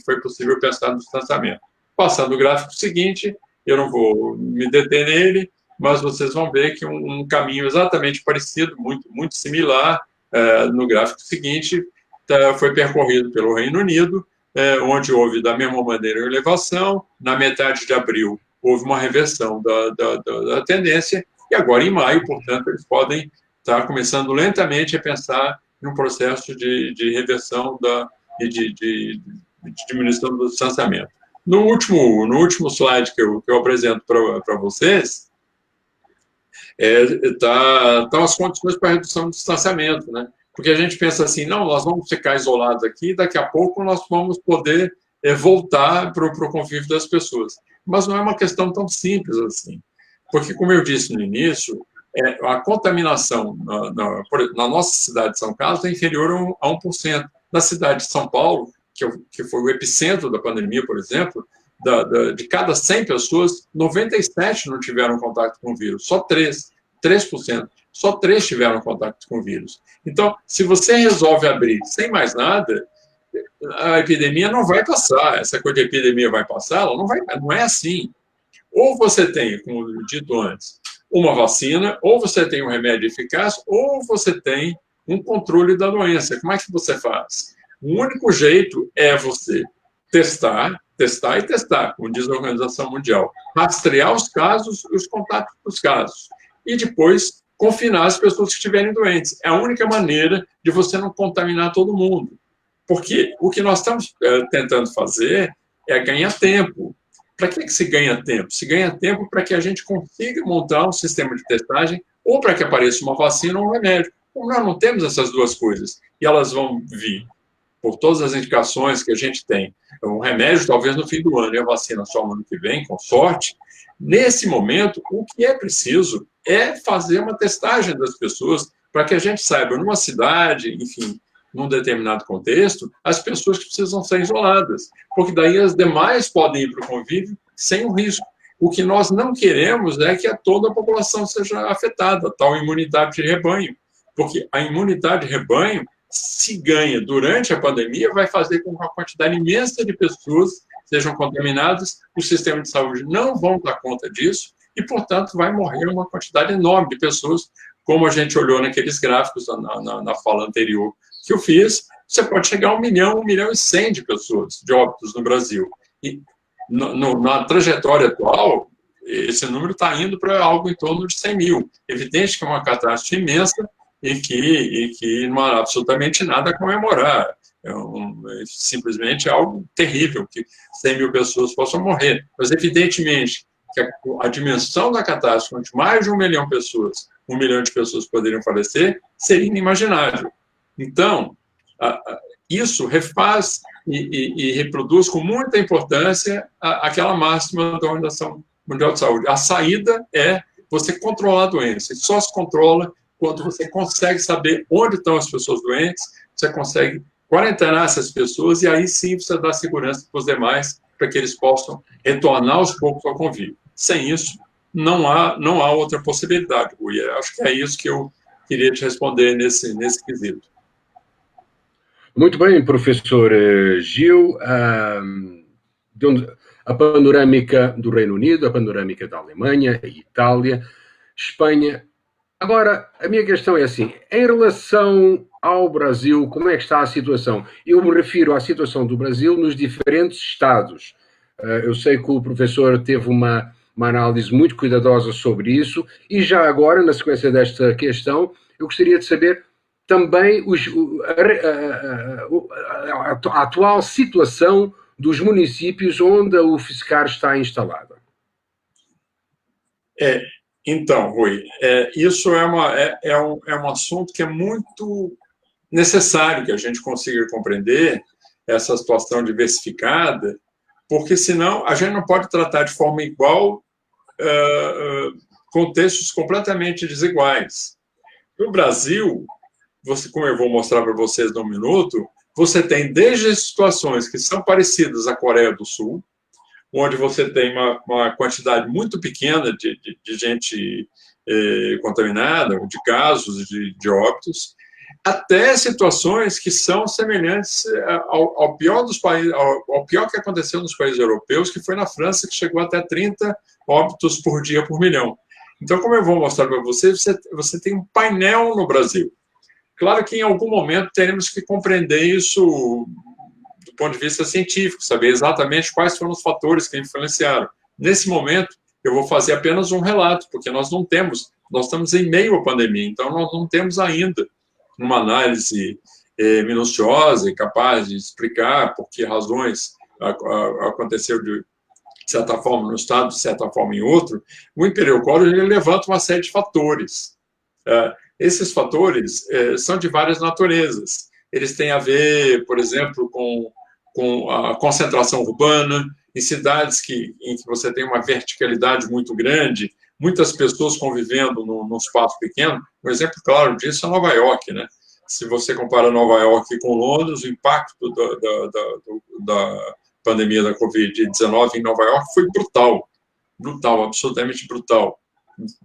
foi possível pensar no distanciamento. Passando o gráfico seguinte, eu não vou me deter nele, mas vocês vão ver que um caminho exatamente parecido, muito similar, no gráfico seguinte, foi percorrido pelo Reino Unido, onde houve, da mesma maneira, elevação. Na metade de abril, houve uma reversão da tendência, e agora, em maio, portanto, eles podem estar começando lentamente a pensar num processo de reversão e de diminuição do distanciamento. No último slide que eu apresento para vocês, estão as condições para redução do distanciamento, né? Porque a gente pensa assim, não, nós vamos ficar isolados aqui, daqui a pouco nós vamos poder voltar para o convívio das pessoas. Mas não é uma questão tão simples assim. Porque, como eu disse no início, a contaminação na nossa cidade de São Carlos é inferior a 1%. Na cidade de São Paulo, que foi o epicentro da pandemia, por exemplo, de cada 100 pessoas, 97 não tiveram contato com o vírus, só 3%. Só 3 tiveram contato com o vírus. Então, se você resolve abrir sem mais nada, a epidemia não vai passar. Essa coisa de epidemia vai passar, ela não é assim. Ou você tem, como dito antes, uma vacina, ou você tem um remédio eficaz, ou você tem um controle da doença. Como é que você faz? O único jeito é você testar, como diz a Organização Mundial, rastrear os casos e os contatos dos casos. E depois confinar as pessoas que estiverem doentes. É a única maneira de você não contaminar todo mundo. Porque o que nós estamos tentando fazer é ganhar tempo. Para que se ganha tempo? Se ganha tempo para que a gente consiga montar um sistema de testagem ou para que apareça uma vacina ou um remédio. Como nós não temos essas duas coisas, e elas vão vir por todas as indicações que a gente tem, um remédio talvez no fim do ano e a vacina só no ano que vem, com sorte, nesse momento, o que é preciso é fazer uma testagem das pessoas para que a gente saiba, numa cidade, enfim, num determinado contexto, as pessoas que precisam ser isoladas, porque daí as demais podem ir para o convívio sem o risco. O que nós não queremos é que toda a população seja afetada, tal imunidade de rebanho, porque a imunidade de rebanho, se ganha durante a pandemia, vai fazer com que uma quantidade imensa de pessoas sejam contaminadas, o sistema de saúde não vão dar conta disso, e, portanto, vai morrer uma quantidade enorme de pessoas, como a gente olhou naqueles gráficos na fala anterior que eu fiz, você pode chegar a 1 milhão e 100 de pessoas, de óbitos no Brasil. E na trajetória atual, esse número está indo para algo em torno de 100 mil. Evidente que é uma catástrofe imensa e que não há absolutamente nada a comemorar. É simplesmente algo terrível, que 100 mil pessoas possam morrer. Mas, evidentemente, que a dimensão da catástrofe, onde mais de 1 milhão de pessoas poderiam falecer, seria inimaginável. Então, isso refaz e reproduz com muita importância aquela máxima da Organização Mundial de Saúde. A saída é você controlar a doença. E só se controla quando você consegue saber onde estão as pessoas doentes, você consegue quarentenar essas pessoas e aí sim você dá segurança para os demais, para que eles possam retornar aos poucos ao convívio. Sem isso, não há outra possibilidade, Rui. Acho que é isso que eu queria te responder nesse quesito. Muito bem, professor Gil. A panorâmica do Reino Unido, a panorâmica da Alemanha, Itália, Espanha. Agora, a minha questão é assim, em relação ao Brasil, como é que está a situação? Eu me refiro à situação do Brasil nos diferentes estados. Eu sei que o professor teve uma análise muito cuidadosa sobre isso, e já agora, na sequência desta questão, eu gostaria de saber também a atual situação dos municípios onde a UFSCar está instalada. Então, Rui, isso é um assunto que é muito necessário que a gente consiga compreender essa situação diversificada, porque senão a gente não pode tratar de forma igual contextos completamente desiguais. No Brasil, como eu vou mostrar para vocês num minuto, você tem desde situações que são parecidas à Coreia do Sul, onde você tem uma quantidade muito pequena de gente contaminada, de casos, de óbitos, até situações que são semelhantes ao pior dos países, ao pior que aconteceu nos países europeus, que foi na França, que chegou até 30 óbitos por dia por milhão. Então, como eu vou mostrar para você tem um painel no Brasil. Claro que em algum momento teremos que compreender isso do ponto de vista científico, saber exatamente quais foram os fatores que influenciaram. Nesse momento, eu vou fazer apenas um relato, porque nós estamos em meio à pandemia, então nós não temos ainda uma análise minuciosa e capaz de explicar por que razões aconteceu de certa forma no estado, de certa forma em outro. O Imperial College levanta uma série de fatores. Esses fatores são de várias naturezas. Eles têm a ver, por exemplo, com a concentração urbana, em cidades em que você tem uma verticalidade muito grande, muitas pessoas convivendo num espaço pequeno. Um exemplo claro disso é Nova York, né? Se você compara Nova York com Londres, o impacto da pandemia da Covid-19 em Nova York foi brutal, absolutamente brutal.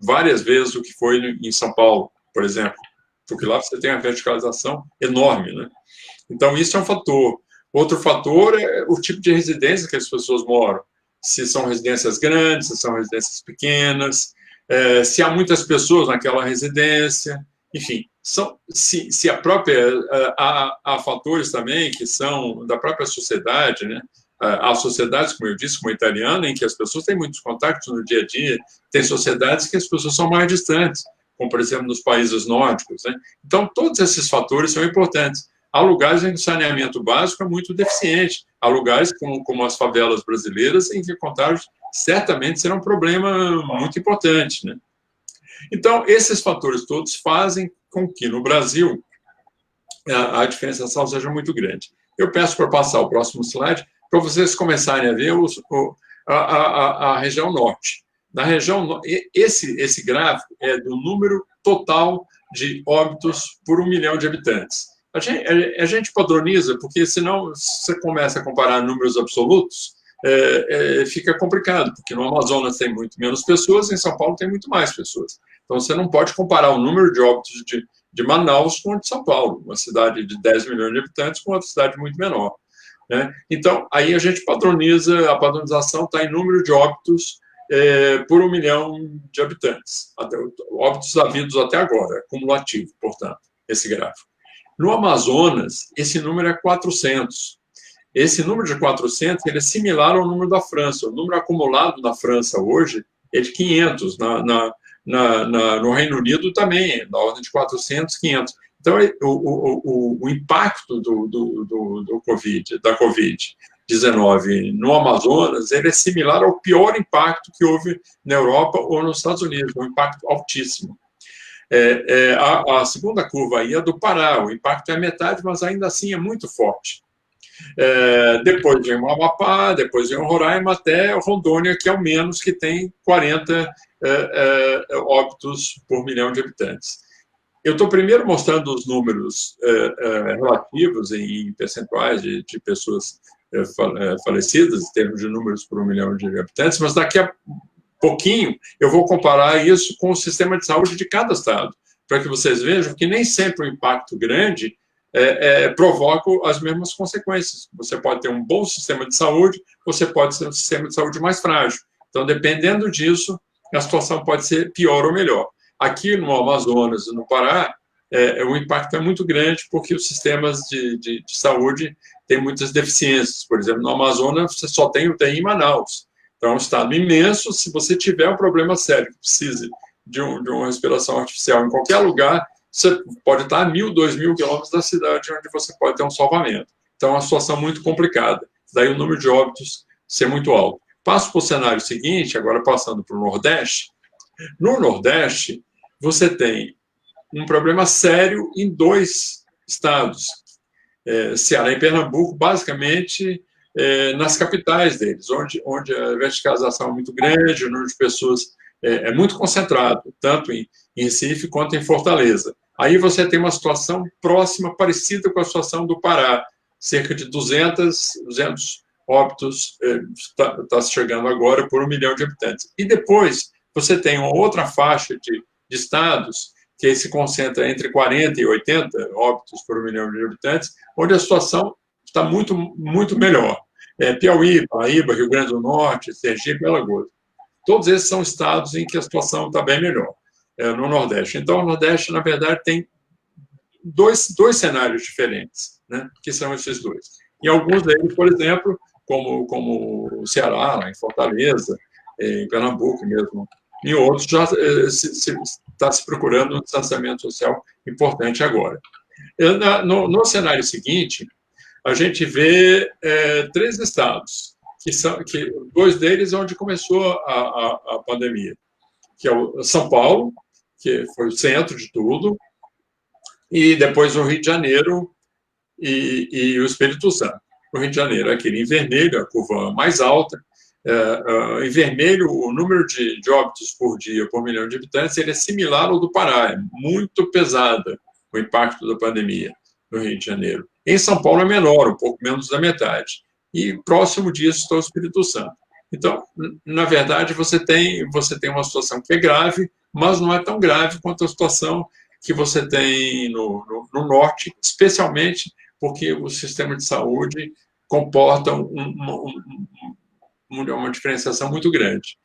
Várias vezes o que foi em São Paulo, por exemplo, porque lá você tem uma verticalização enorme, né? Então, isso é um fator. Outro fator é o tipo de residência que as pessoas moram. Se são residências grandes, se são residências pequenas, se há muitas pessoas naquela residência, enfim, se a própria... Há fatores também que são da própria sociedade, né? Há sociedades, como eu disse, como a italiana, em que as pessoas têm muitos contatos no dia a dia, tem sociedades que as pessoas são mais distantes, como, por exemplo, nos países nórdicos, né? Então, todos esses fatores são importantes. Há lugares em que o saneamento básico é muito deficiente. Há lugares, como as favelas brasileiras, em que contágio certamente será um problema muito importante, né? Então, esses fatores todos fazem com que, no Brasil, a diferenciação seja muito grande. Eu peço para passar o próximo slide, para vocês começarem a ver a região norte. Na região, esse gráfico é do número total de óbitos por 1 milhão de habitantes. A gente padroniza, porque senão você começa a comparar números absolutos, fica complicado, porque no Amazonas tem muito menos pessoas, em São Paulo tem muito mais pessoas. Então, você não pode comparar o número de óbitos de Manaus com o de São Paulo, uma cidade de 10 milhões de habitantes com outra cidade muito menor, né? Então, aí a gente padroniza, a padronização está em número de óbitos por 1 milhão de habitantes, óbitos havidos até agora, cumulativo, portanto, esse gráfico. No Amazonas, esse número é 400. Esse número de 400 ele é similar ao número da França. O número acumulado na França hoje é de 500. No Reino Unido também, na ordem de 400, 500. Então, o impacto da Covid-19 no Amazonas ele é similar ao pior impacto que houve na Europa ou nos Estados Unidos, um impacto altíssimo. A segunda curva aí é do Pará, o impacto é metade, mas ainda assim é muito forte. Depois vem o Amapá, depois vem o Roraima, até Rondônia, que é o menos, que tem 40 óbitos por 1 milhão de habitantes. Eu estou primeiro mostrando os números relativos em percentuais de pessoas falecidas, em termos de números por 1 milhão de habitantes, mas daqui a pouquinho eu vou comparar isso com o sistema de saúde de cada estado, para que vocês vejam que nem sempre o impacto grande provoca as mesmas consequências. Você pode ter um bom sistema de saúde, você pode ter um sistema de saúde mais frágil. Então, dependendo disso, a situação pode ser pior ou melhor. Aqui no Amazonas e no Pará, o impacto é muito grande, porque os sistemas de saúde têm muitas deficiências. Por exemplo, no Amazonas, você só tem UTI em Manaus. Então, é um estado imenso. Se você tiver um problema sério que precise de uma respiração artificial em qualquer lugar, você pode estar a 1.000, 2.000 quilômetros da cidade onde você pode ter um salvamento. Então, é uma situação muito complicada. Daí o número de óbitos ser muito alto. Passo para o cenário seguinte, agora passando para o Nordeste. No Nordeste, você tem um problema sério em 2 estados, Ceará e Pernambuco, basicamente nas capitais deles, onde a verticalização é muito grande, o número de pessoas é muito concentrado, tanto em Recife quanto em Fortaleza. Aí você tem uma situação próxima, parecida com a situação do Pará, cerca de 200 óbitos está chegando agora por 1 milhão de habitantes. E depois você tem uma outra faixa de estados que aí se concentra entre 40 e 80 óbitos por 1 milhão de habitantes, onde a situação está muito, muito melhor. Piauí, Paraíba, Rio Grande do Norte, Sergipe e Alagoas. Todos esses são estados em que a situação está bem melhor, no Nordeste. Então, o Nordeste, na verdade, tem dois cenários diferentes, né, que são esses dois. E alguns deles, por exemplo, como o Ceará, lá em Fortaleza, em Pernambuco mesmo, e outros já está se procurando um distanciamento social importante agora. No cenário seguinte, a gente vê 3 estados, que 2 deles é onde começou a pandemia, que é o São Paulo, que foi o centro de tudo, e depois o Rio de Janeiro e o Espírito Santo. O Rio de Janeiro, aquele em vermelho, a curva mais alta. Em vermelho, o número de óbitos por dia por 1 milhão de habitantes ele é similar ao do Pará, é muito pesada o impacto da pandemia no Rio de Janeiro. Em São Paulo é menor, um pouco menos da metade. E próximo disso está o Espírito Santo. Então, na verdade, você tem uma situação que é grave, mas não é tão grave quanto a situação que você tem no Norte, especialmente porque o sistema de saúde comporta uma diferenciação muito grande,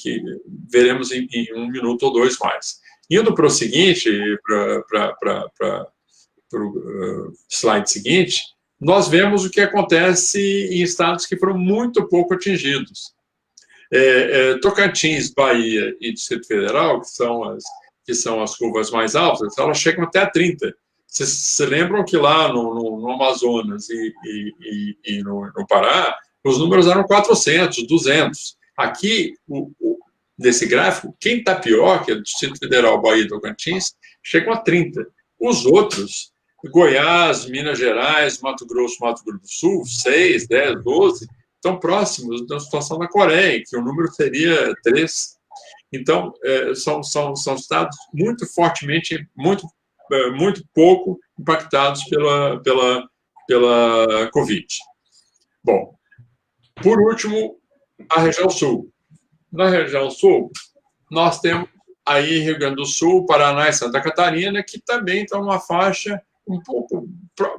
que veremos em 1 minuto ou 2 mais. Indo para o seguinte, para o slide seguinte, nós vemos o que acontece em estados que foram muito pouco atingidos. Tocantins, Bahia e Distrito Federal, que são as curvas mais altas, elas chegam até a 30. Vocês se lembram que lá no Amazonas e no Pará, os números eram 400, 200. Aqui, nesse gráfico, quem está pior, que é o Distrito Federal, Bahia e Tocantins, chegam a 30. Os outros, Goiás, Minas Gerais, Mato Grosso do Sul, 6, 10, 12, estão próximos da situação da Coreia, que o número seria 3. Então, são estados muito fortemente, muito pouco impactados pela Covid. Bom, por último, a região sul. Na região sul, nós temos aí Rio Grande do Sul, Paraná e Santa Catarina, que também estão numa faixa um pouco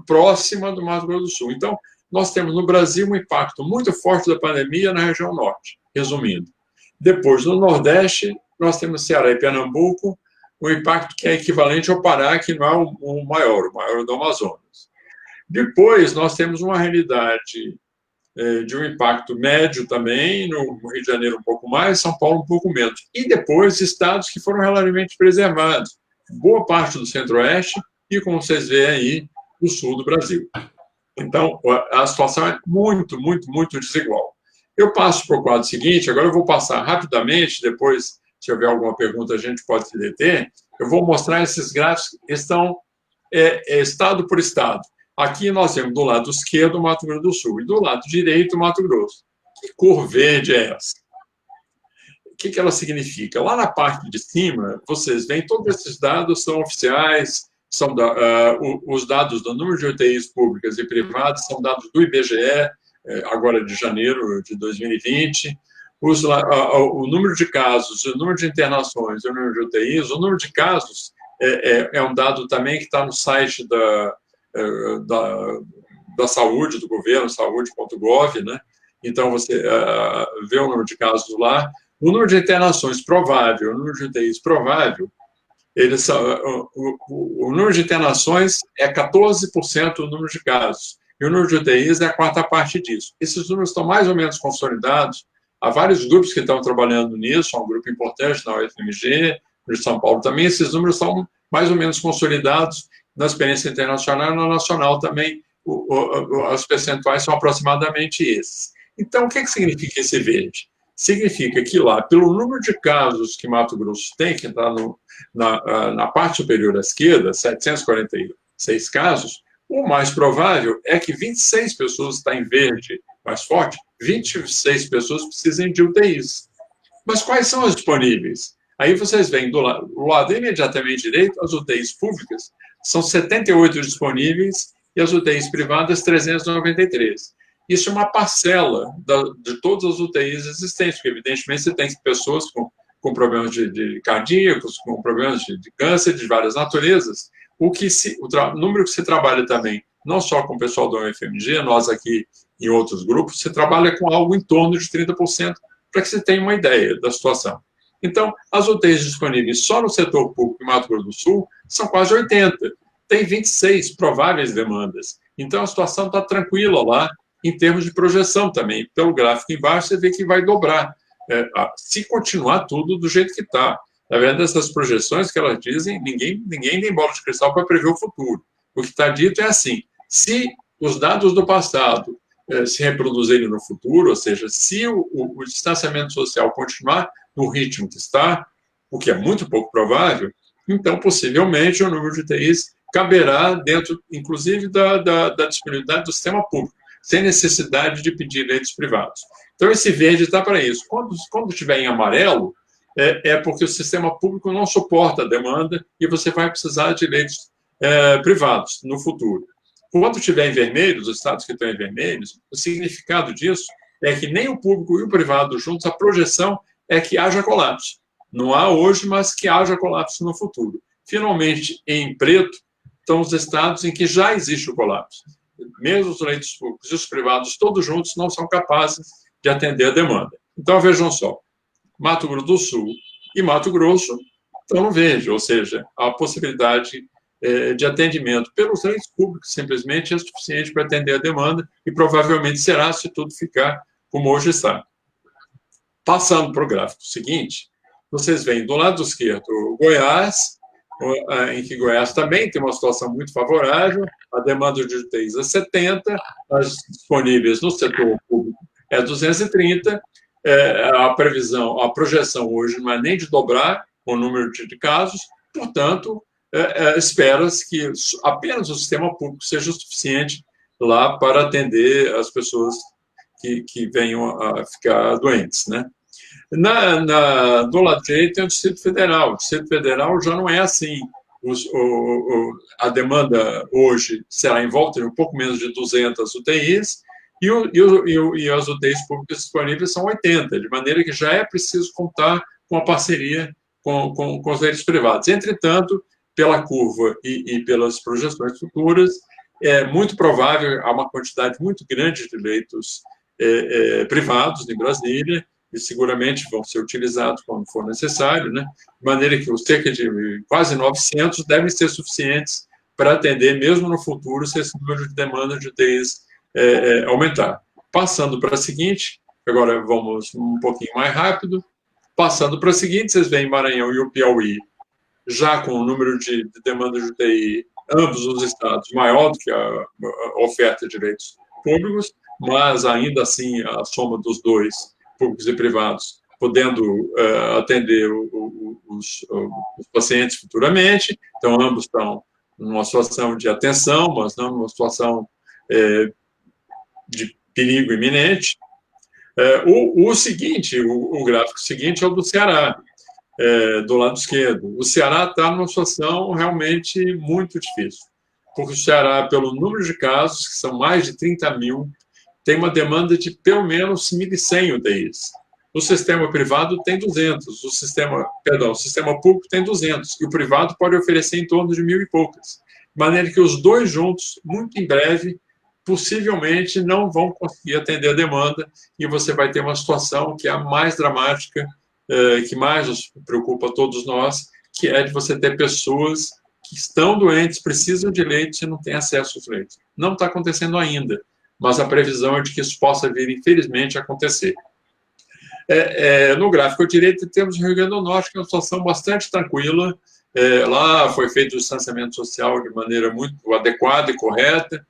próxima do Mato Grosso do Sul. Então, nós temos no Brasil um impacto muito forte da pandemia na região norte, resumindo. Depois, no Nordeste, nós temos Ceará e Pernambuco, o impacto que é equivalente ao Pará, que não é o maior é do Amazonas. Depois, nós temos uma realidade de um impacto médio também, no Rio de Janeiro um pouco mais, São Paulo um pouco menos. E depois, estados que foram relativamente preservados, boa parte do Centro-Oeste e, como vocês veem aí, o sul do Brasil. Então, a situação é muito, muito, muito desigual. Eu passo para o quadro seguinte, agora eu vou passar rapidamente, depois, se houver alguma pergunta, a gente pode se deter. Eu vou mostrar esses gráficos, estão estado por estado. Aqui nós temos do lado esquerdo o Mato Grosso do Sul e do lado direito o Mato Grosso. Que cor verde é essa? O que ela significa? Lá na parte de cima, vocês veem, todos esses dados são oficiais, são os dados do número de UTIs públicas e privadas, são dados do IBGE, agora de janeiro de 2020. O número de casos, o número de internações, o número de UTIs, o número de casos é um dado também que está no site da saúde, do governo, saúde.gov, né? Então, você vê o número de casos lá. O número de internações provável, o número de UTIs provável, eles são, o número de internações é 14% do número de casos, e o número de UTIs é a quarta parte disso. Esses números estão mais ou menos consolidados. Há vários grupos que estão trabalhando nisso, há um grupo importante na UFMG, no de São Paulo também. Esses números são mais ou menos consolidados na experiência internacional e na nacional também. Os percentuais são aproximadamente esses. Então, o que significa esse verde? Significa que lá, pelo número de casos que Mato Grosso tem, que está na parte superior à esquerda, 746 casos, o mais provável é que 26 pessoas está em verde mais forte, 26 pessoas precisem de UTIs. Mas quais são as disponíveis? Aí vocês veem do lado imediatamente direito, as UTIs públicas são 78 disponíveis e as UTIs privadas 393. Isso é uma parcela de todas as UTIs existentes, porque evidentemente você tem pessoas com problemas de cardíacos, com problemas de câncer de várias naturezas. O número que se trabalha também, não só com o pessoal da UFMG, nós aqui em outros grupos, você trabalha com algo em torno de 30%, para que você tenha uma ideia da situação. Então, as UTIs disponíveis só no setor público em Mato Grosso do Sul são quase 80. Tem 26 prováveis demandas. Então, a situação está tranquila lá, em termos de projeção também. Pelo gráfico embaixo, você vê que vai dobrar, se continuar tudo do jeito que está. Na verdade, essas projeções que elas dizem, ninguém tem bola de cristal para prever o futuro. O que está dito é assim, se os dados do passado se reproduzirem no futuro, ou seja, se o distanciamento social continuar no ritmo que está, o que é muito pouco provável, então, possivelmente, o número de UTIs caberá dentro, inclusive, da disponibilidade do sistema público, sem necessidade de pedir leitos privados. Então, esse verde está para isso. Quando estiver em amarelo, é porque o sistema público não suporta a demanda e você vai precisar de leitos privados no futuro. Quando estiver em vermelho, os estados que estão em vermelhos, o significado disso é que nem o público e o privado juntos, a projeção é que haja colapso. Não há hoje, mas que haja colapso no futuro. Finalmente, em preto, estão os estados em que já existe o colapso. Mesmo os leitos públicos e os privados, todos juntos, não são capazes de atender a demanda. Então, vejam só, Mato Grosso do Sul e Mato Grosso estão no verde, ou seja, a possibilidade de atendimento pelos leitos públicos simplesmente é suficiente para atender a demanda e provavelmente será se tudo ficar como hoje está. Passando para o gráfico seguinte, vocês veem do lado esquerdo o Goiás, em que Goiás também tem uma situação muito favorável, a demanda de UTIs é 70, as disponíveis no setor público é 230, a projeção hoje não é nem de dobrar o número de casos, portanto, espera-se que apenas o sistema público seja o suficiente lá para atender as pessoas que venham a ficar doentes, né? Do lado direito tem o Distrito Federal. O Distrito Federal já não é assim. A demanda hoje será em volta de um pouco menos de 200 UTIs e as UTIs públicas disponíveis são 80, de maneira que já é preciso contar com a parceria com os leitos privados. Entretanto, pela curva e pelas projeções futuras, é muito provável há uma quantidade muito grande de leitos privados em Brasília, e seguramente vão ser utilizados quando for necessário, né? De maneira que os cerca de quase 900 devem ser suficientes para atender, mesmo no futuro, se esse número de demanda de UTIs aumentar. Passando para a seguinte, agora vamos um pouquinho mais rápido, passando para a seguinte, vocês veem Maranhão e o Piauí, já com o número de demanda de UTI, ambos os estados, maior do que a oferta de leitos públicos, mas ainda assim a soma dos dois, públicos e privados, podendo atender os pacientes futuramente. Então, ambos estão numa situação de atenção, mas não numa situação de perigo iminente. O gráfico seguinte é o do Ceará, do lado esquerdo. O Ceará está numa situação realmente muito difícil, porque o Ceará, pelo número de casos, que são mais de 30 mil, tem uma demanda de pelo menos 1.100 UTIs. O sistema privado tem 200, o sistema público tem 200, e o privado pode oferecer em torno de 1.000 e poucas. De maneira que os dois juntos, muito em breve, possivelmente não vão conseguir atender a demanda, e você vai ter uma situação que é a mais dramática, que mais nos preocupa a todos nós, que é de você ter pessoas que estão doentes, precisam de leitos e não têm acesso aos leitos. Não está acontecendo ainda, mas a previsão é de que isso possa vir, infelizmente, a acontecer. No gráfico direito, temos o Rio Grande do Norte, que é uma situação bastante tranquila. Lá foi feito o distanciamento social de maneira muito adequada e correta.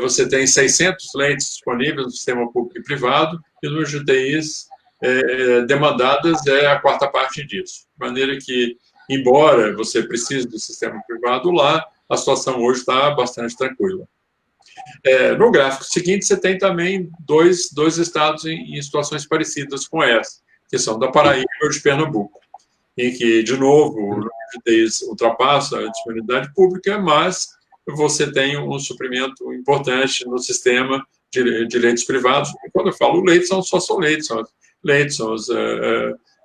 Você tem 600 leitos disponíveis no sistema público e privado, e o número de UTIs demandadas é a quarta parte disso. De maneira que, embora você precise do sistema privado lá, a situação hoje está bastante tranquila. No gráfico seguinte, você tem também dois estados em situações parecidas com essa, que são da Paraíba e o de Pernambuco, em que, de novo, o número de UTIs ultrapassa a disponibilidade pública, mas você tem um suprimento importante no sistema de leitos privados. E quando eu falo leitos, não só são leitos, são os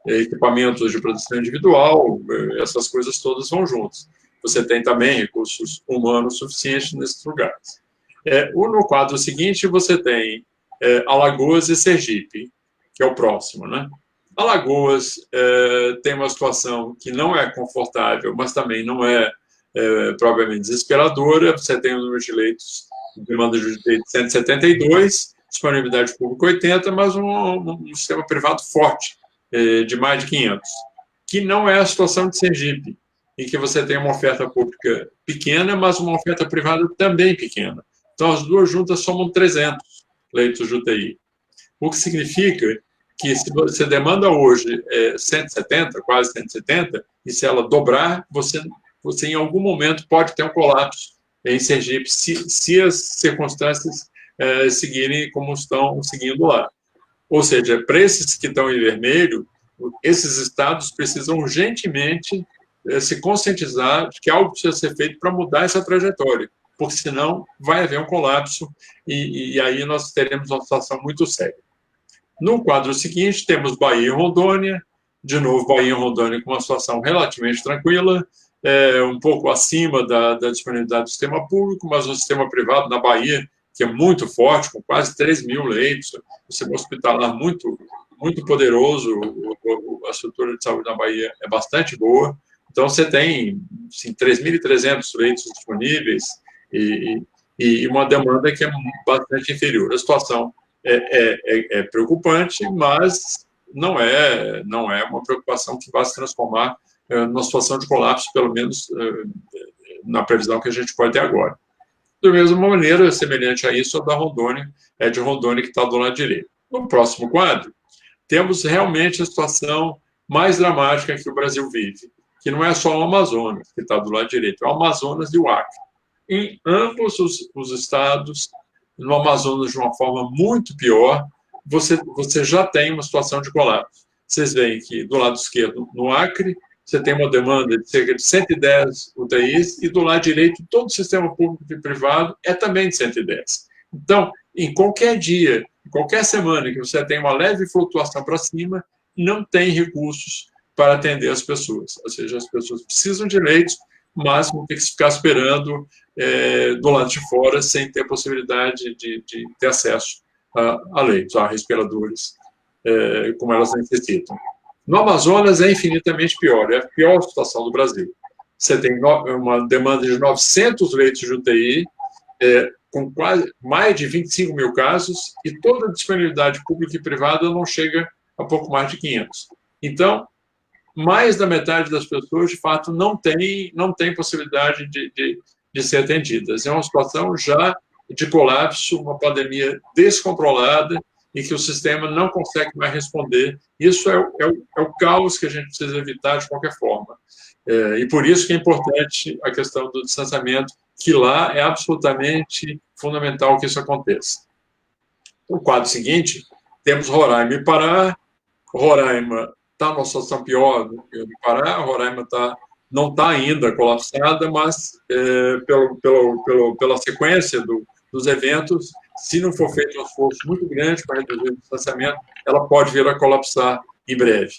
equipamentos de proteção individual, essas coisas todas vão juntas. Você tem também recursos humanos suficientes nesses lugares. No quadro seguinte, você tem Alagoas e Sergipe, que é o próximo, né? Alagoas tem uma situação que não é confortável, mas também não é provavelmente desesperadora. Você tem o número de leitos, demanda de leitos 172, disponibilidade pública 80, mas um sistema privado forte, de mais de 500, que não é a situação de Sergipe, em que você tem uma oferta pública pequena, mas uma oferta privada também pequena. Então, as duas juntas somam 300 leitos de UTI. O que significa que, se você demanda hoje 170, quase 170, e se ela dobrar, você em algum momento pode ter um colapso em Sergipe, se as circunstâncias seguirem como estão seguindo lá. Ou seja, para esses que estão em vermelho, esses estados precisam urgentemente se conscientizar de que algo precisa ser feito para mudar essa trajetória, porque senão vai haver um colapso e aí nós teremos uma situação muito séria. No quadro seguinte, temos Bahia e Rondônia. De novo, Bahia e Rondônia com uma situação relativamente tranquila, um pouco acima da disponibilidade do sistema público, mas o sistema privado na Bahia, que é muito forte, com quase 3 mil leitos, o sistema hospitalar muito, muito poderoso, a estrutura de saúde na Bahia é bastante boa. Então, você tem assim, 3.300 leitos disponíveis e uma demanda que é bastante inferior. A situação é preocupante, mas não é uma preocupação que vai se transformar numa situação de colapso, pelo menos na previsão que a gente pode ter agora. Da mesma maneira, semelhante a isso, a da Rondônia, de Rondônia que está do lado direito. No próximo quadro, temos realmente a situação mais dramática que o Brasil vive, que não é só o Amazonas, que está do lado direito, é o Amazonas e o Acre. Em ambos os estados, no Amazonas de uma forma muito pior, você já tem uma situação de colapso. Vocês veem que do lado esquerdo, no Acre, você tem uma demanda de cerca de 110 UTIs e do lado direito, todo o sistema público e privado é também de 110. Então, em qualquer dia, em qualquer semana que você tem uma leve flutuação para cima, não tem recursos para atender as pessoas. Ou seja, as pessoas precisam de leitos, mas vão ter que ficar esperando do lado de fora, sem ter possibilidade de ter acesso a leitos, a respiradores, como elas necessitam. No Amazonas é infinitamente pior, é a pior situação do Brasil. Você tem uma demanda de 900 leitos de UTI, com quase mais de 25 mil casos, e toda a disponibilidade pública e privada não chega a pouco mais de 500. Então, mais da metade das pessoas, de fato, não tem possibilidade de ser atendidas. É uma situação já de colapso, uma pandemia descontrolada, e que o sistema não consegue mais responder. Isso é o caos que a gente precisa evitar de qualquer forma. E por isso que é importante a questão do distanciamento, que lá é absolutamente fundamental que isso aconteça. No quadro seguinte, temos Roraima e Pará. Roraima está numa situação pior do que o Pará. Roraima não está ainda colapsada, mas pela sequência dos eventos, se não for feito um esforço muito grande para reduzir o distanciamento, ela pode vir a colapsar em breve.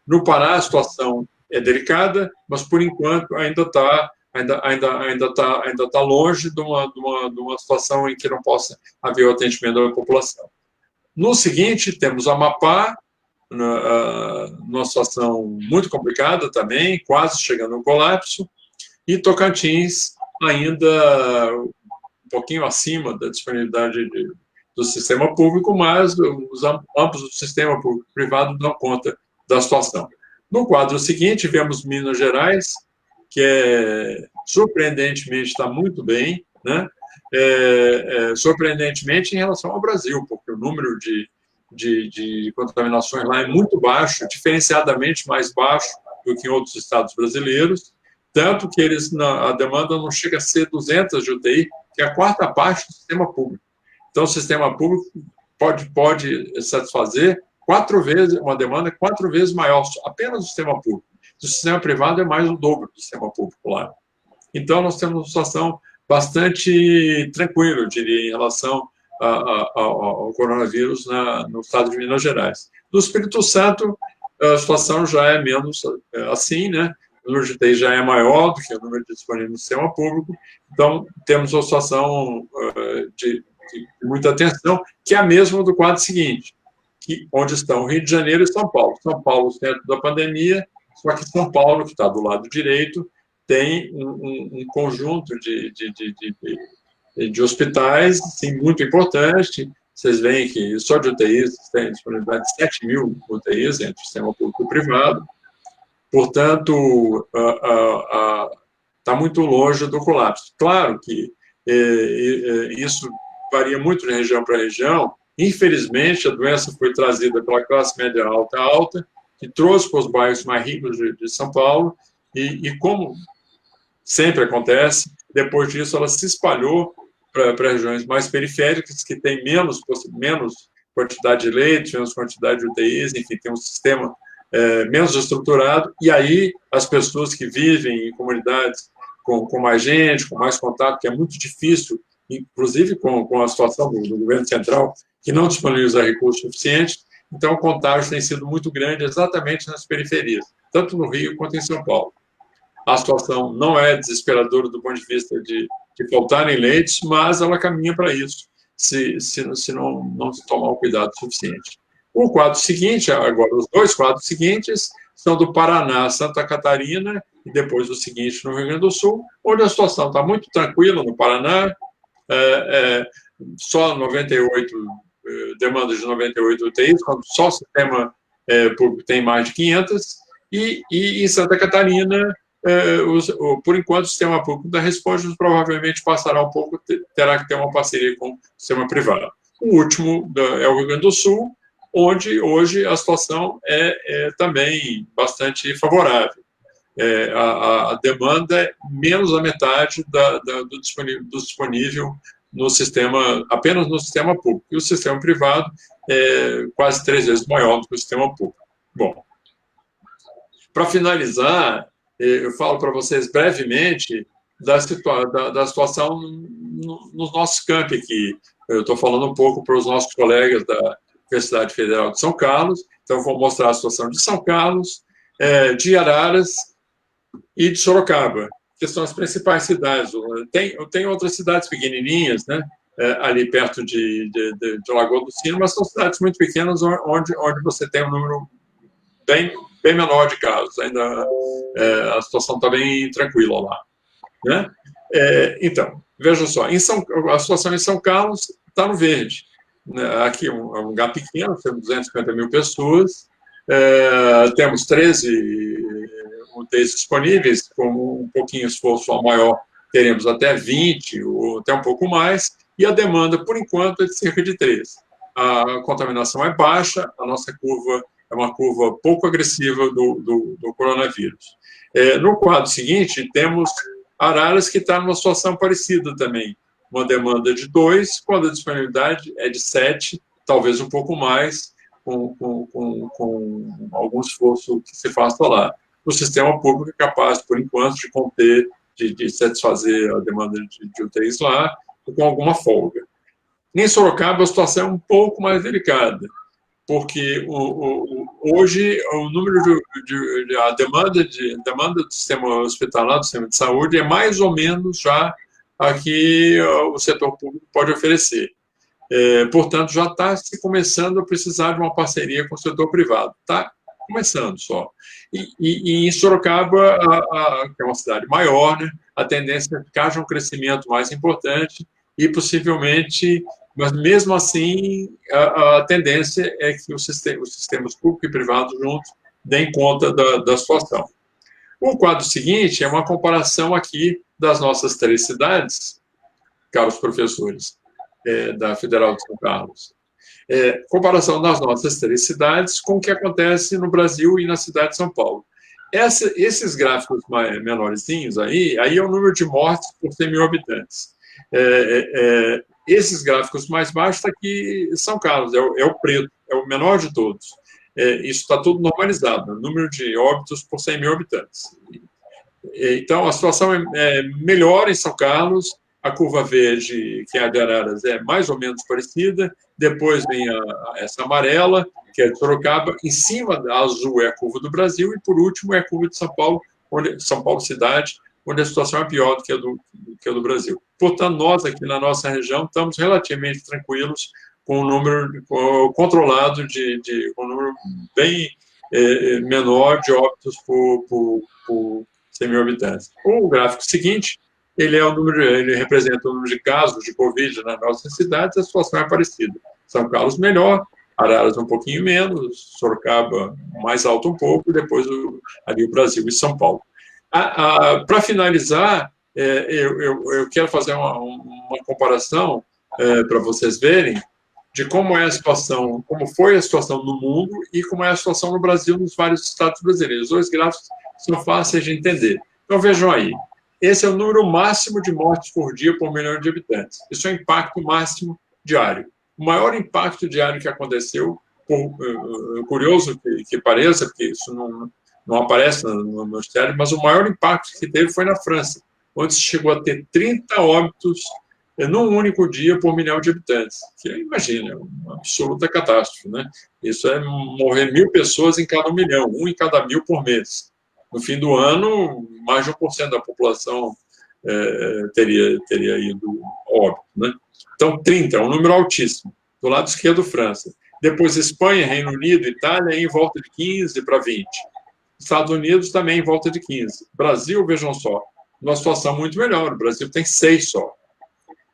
No Pará, a situação é delicada, mas, por enquanto, ainda está longe de uma situação em que não possa haver o atendimento da população. No seguinte, temos Amapá, numa situação muito complicada também, quase chegando ao colapso, e Tocantins ainda um pouquinho acima da disponibilidade do sistema público, mas ambos do sistema público e privado dão conta da situação. No quadro seguinte, vemos Minas Gerais, que surpreendentemente está muito bem, né? Surpreendentemente em relação ao Brasil, porque o número de contaminações lá é muito baixo, diferenciadamente mais baixo do que em outros estados brasileiros, tanto que a demanda não chega a ser 200 de UTI, que é a quarta parte do sistema público. Então, o sistema público pode satisfazer 4 vezes, uma demanda 4 vezes maior, apenas do sistema público. O sistema privado é mais o dobro do sistema público lá. Então, nós temos uma situação bastante tranquila, eu diria, em relação ao coronavírus no estado de Minas Gerais. No Espírito Santo, a situação já é menos assim, né? O número de UTI já é maior do que o número de disponível no sistema público, então temos uma situação de muita atenção, que é a mesma do quadro seguinte, onde estão Rio de Janeiro e São Paulo. São Paulo, centro da pandemia, só que São Paulo, que está do lado direito, tem um conjunto de hospitais assim, muito importante. Vocês veem que só de UTIs tem disponibilidade de 7.000 UTIs entre o sistema público e o privado. Portanto, está muito longe do colapso. Claro que isso varia muito de região para região. Infelizmente, a doença foi trazida pela classe média alta, que trouxe para os bairros mais ricos de São Paulo, e como sempre acontece, depois disso ela se espalhou para regiões mais periféricas, que têm menos quantidade de leitos, menos quantidade de UTIs, enfim, tem um sistema menos estruturado, e aí as pessoas que vivem em comunidades com mais gente, com mais contato, que é muito difícil, inclusive com a situação do governo central, que não disponibiliza recursos suficientes, então o contágio tem sido muito grande exatamente nas periferias, tanto no Rio quanto em São Paulo. A situação não é desesperadora do ponto de vista de faltarem leitos, mas ela caminha para isso, se não se tomar o cuidado suficiente. O quadro seguinte, agora os 2 quadros seguintes, são do Paraná, Santa Catarina, e depois o seguinte no Rio Grande do Sul, onde a situação está muito tranquila no Paraná, só 98 demandas de 98 UTIs, quando só o sistema público tem mais de 500, e em Santa Catarina, por enquanto, o sistema público da resposta provavelmente passará um pouco, terá que ter uma parceria com o sistema privado. O último é o Rio Grande do Sul, onde hoje a situação é também bastante favorável. A demanda é menos da metade do disponível no sistema, apenas no sistema público. E o sistema privado é quase 3 vezes maior do que o sistema público. Bom, para finalizar, eu falo para vocês brevemente da situação nos nossos campi aqui. Eu estou falando um pouco para os nossos colegas da Universidade Federal de São Carlos, então vou mostrar a situação de São Carlos, de Araras e de Sorocaba, que são as principais cidades. Tem outras cidades pequenininhas, né, ali perto de Lagoa do Sino, mas são cidades muito pequenas onde você tem um número bem menor de casos. Ainda a situação está bem tranquila lá, né? Então, veja só, a situação em São Carlos está no verde. Aqui é um lugar pequeno, temos 250 mil pessoas, temos 13 UTIs disponíveis, com um pouquinho de esforço maior, teremos até 20 ou até um pouco mais, e a demanda, por enquanto, é de cerca de 3. A contaminação é baixa, a nossa curva é uma curva pouco agressiva do coronavírus. No quadro seguinte, temos Araras, que está numa situação parecida também, uma demanda de 2, quando a disponibilidade é de 7, talvez um pouco mais, com algum esforço que se faça lá. O sistema público é capaz, por enquanto, de conter, de satisfazer a demanda de UTIs lá, com alguma folga. Em Sorocaba, a situação é um pouco mais delicada, porque hoje o número a demanda do sistema hospitalar, do sistema de saúde, é mais ou menos já a que o setor público pode oferecer. Portanto, já está se começando a precisar de uma parceria com o setor privado. Está começando só. E em Sorocaba, que é uma cidade maior, né, a tendência é que haja um crescimento mais importante e, possivelmente, mas mesmo assim, a tendência é que os sistemas público e privado juntos deem conta da situação. O quadro seguinte é uma comparação aqui das nossas 3 cidades, caros professores, da Federal de São Carlos. Comparação das nossas 3 cidades com o que acontece no Brasil e na cidade de São Paulo. Esses gráficos menorzinhos aí é o número de mortes por 100 mil habitantes. Esses gráficos mais baixos está aqui São Carlos, é o preto, é o menor de todos. Isso está tudo normalizado, o número de óbitos por 100 mil habitantes. Então, a situação é melhor em São Carlos, a curva verde, que é a de Araras, é mais ou menos parecida, depois vem essa amarela, que é de Sorocaba, em cima da azul é a curva do Brasil, e por último é a curva de São Paulo, São Paulo cidade, onde a situação é pior do que a do Brasil. Portanto, nós aqui na nossa região estamos relativamente tranquilos, com um número controlado um número bem menor de óbitos por 100 mil habitantes. O gráfico seguinte, ele representa o número de casos de Covid nas nossas cidades, a situação é parecida. São Carlos melhor, Araras um pouquinho menos, Sorocaba mais alto um pouco, e depois ali o Brasil e São Paulo. Para finalizar, eu quero fazer uma comparação para vocês verem de como é a situação, como foi a situação no mundo e como é a situação no Brasil, nos vários estados brasileiros. Os 2 gráficos são fáceis de entender. Então, vejam aí. Esse é o número máximo de mortes por dia por 1 milhão de habitantes. Isso é o impacto máximo diário. O maior impacto diário que aconteceu, curioso que pareça, porque isso não aparece no Ministério, mas o maior impacto que teve foi na França, onde se chegou a ter 30 óbitos num único dia por 1 milhão de habitantes. Que, imagina, é uma absoluta catástrofe, né? Isso é morrer 1.000 pessoas em cada 1 milhão, 1 em cada 1.000 por mês. No fim do ano, mais de 1% da população teria ido óbito, né? Então, 30 é um número altíssimo. Do lado esquerdo, França. Depois, Espanha, Reino Unido, Itália, em volta de 15 para 20. Estados Unidos também em volta de 15. Brasil, vejam só, uma situação muito melhor. O Brasil tem 6 só.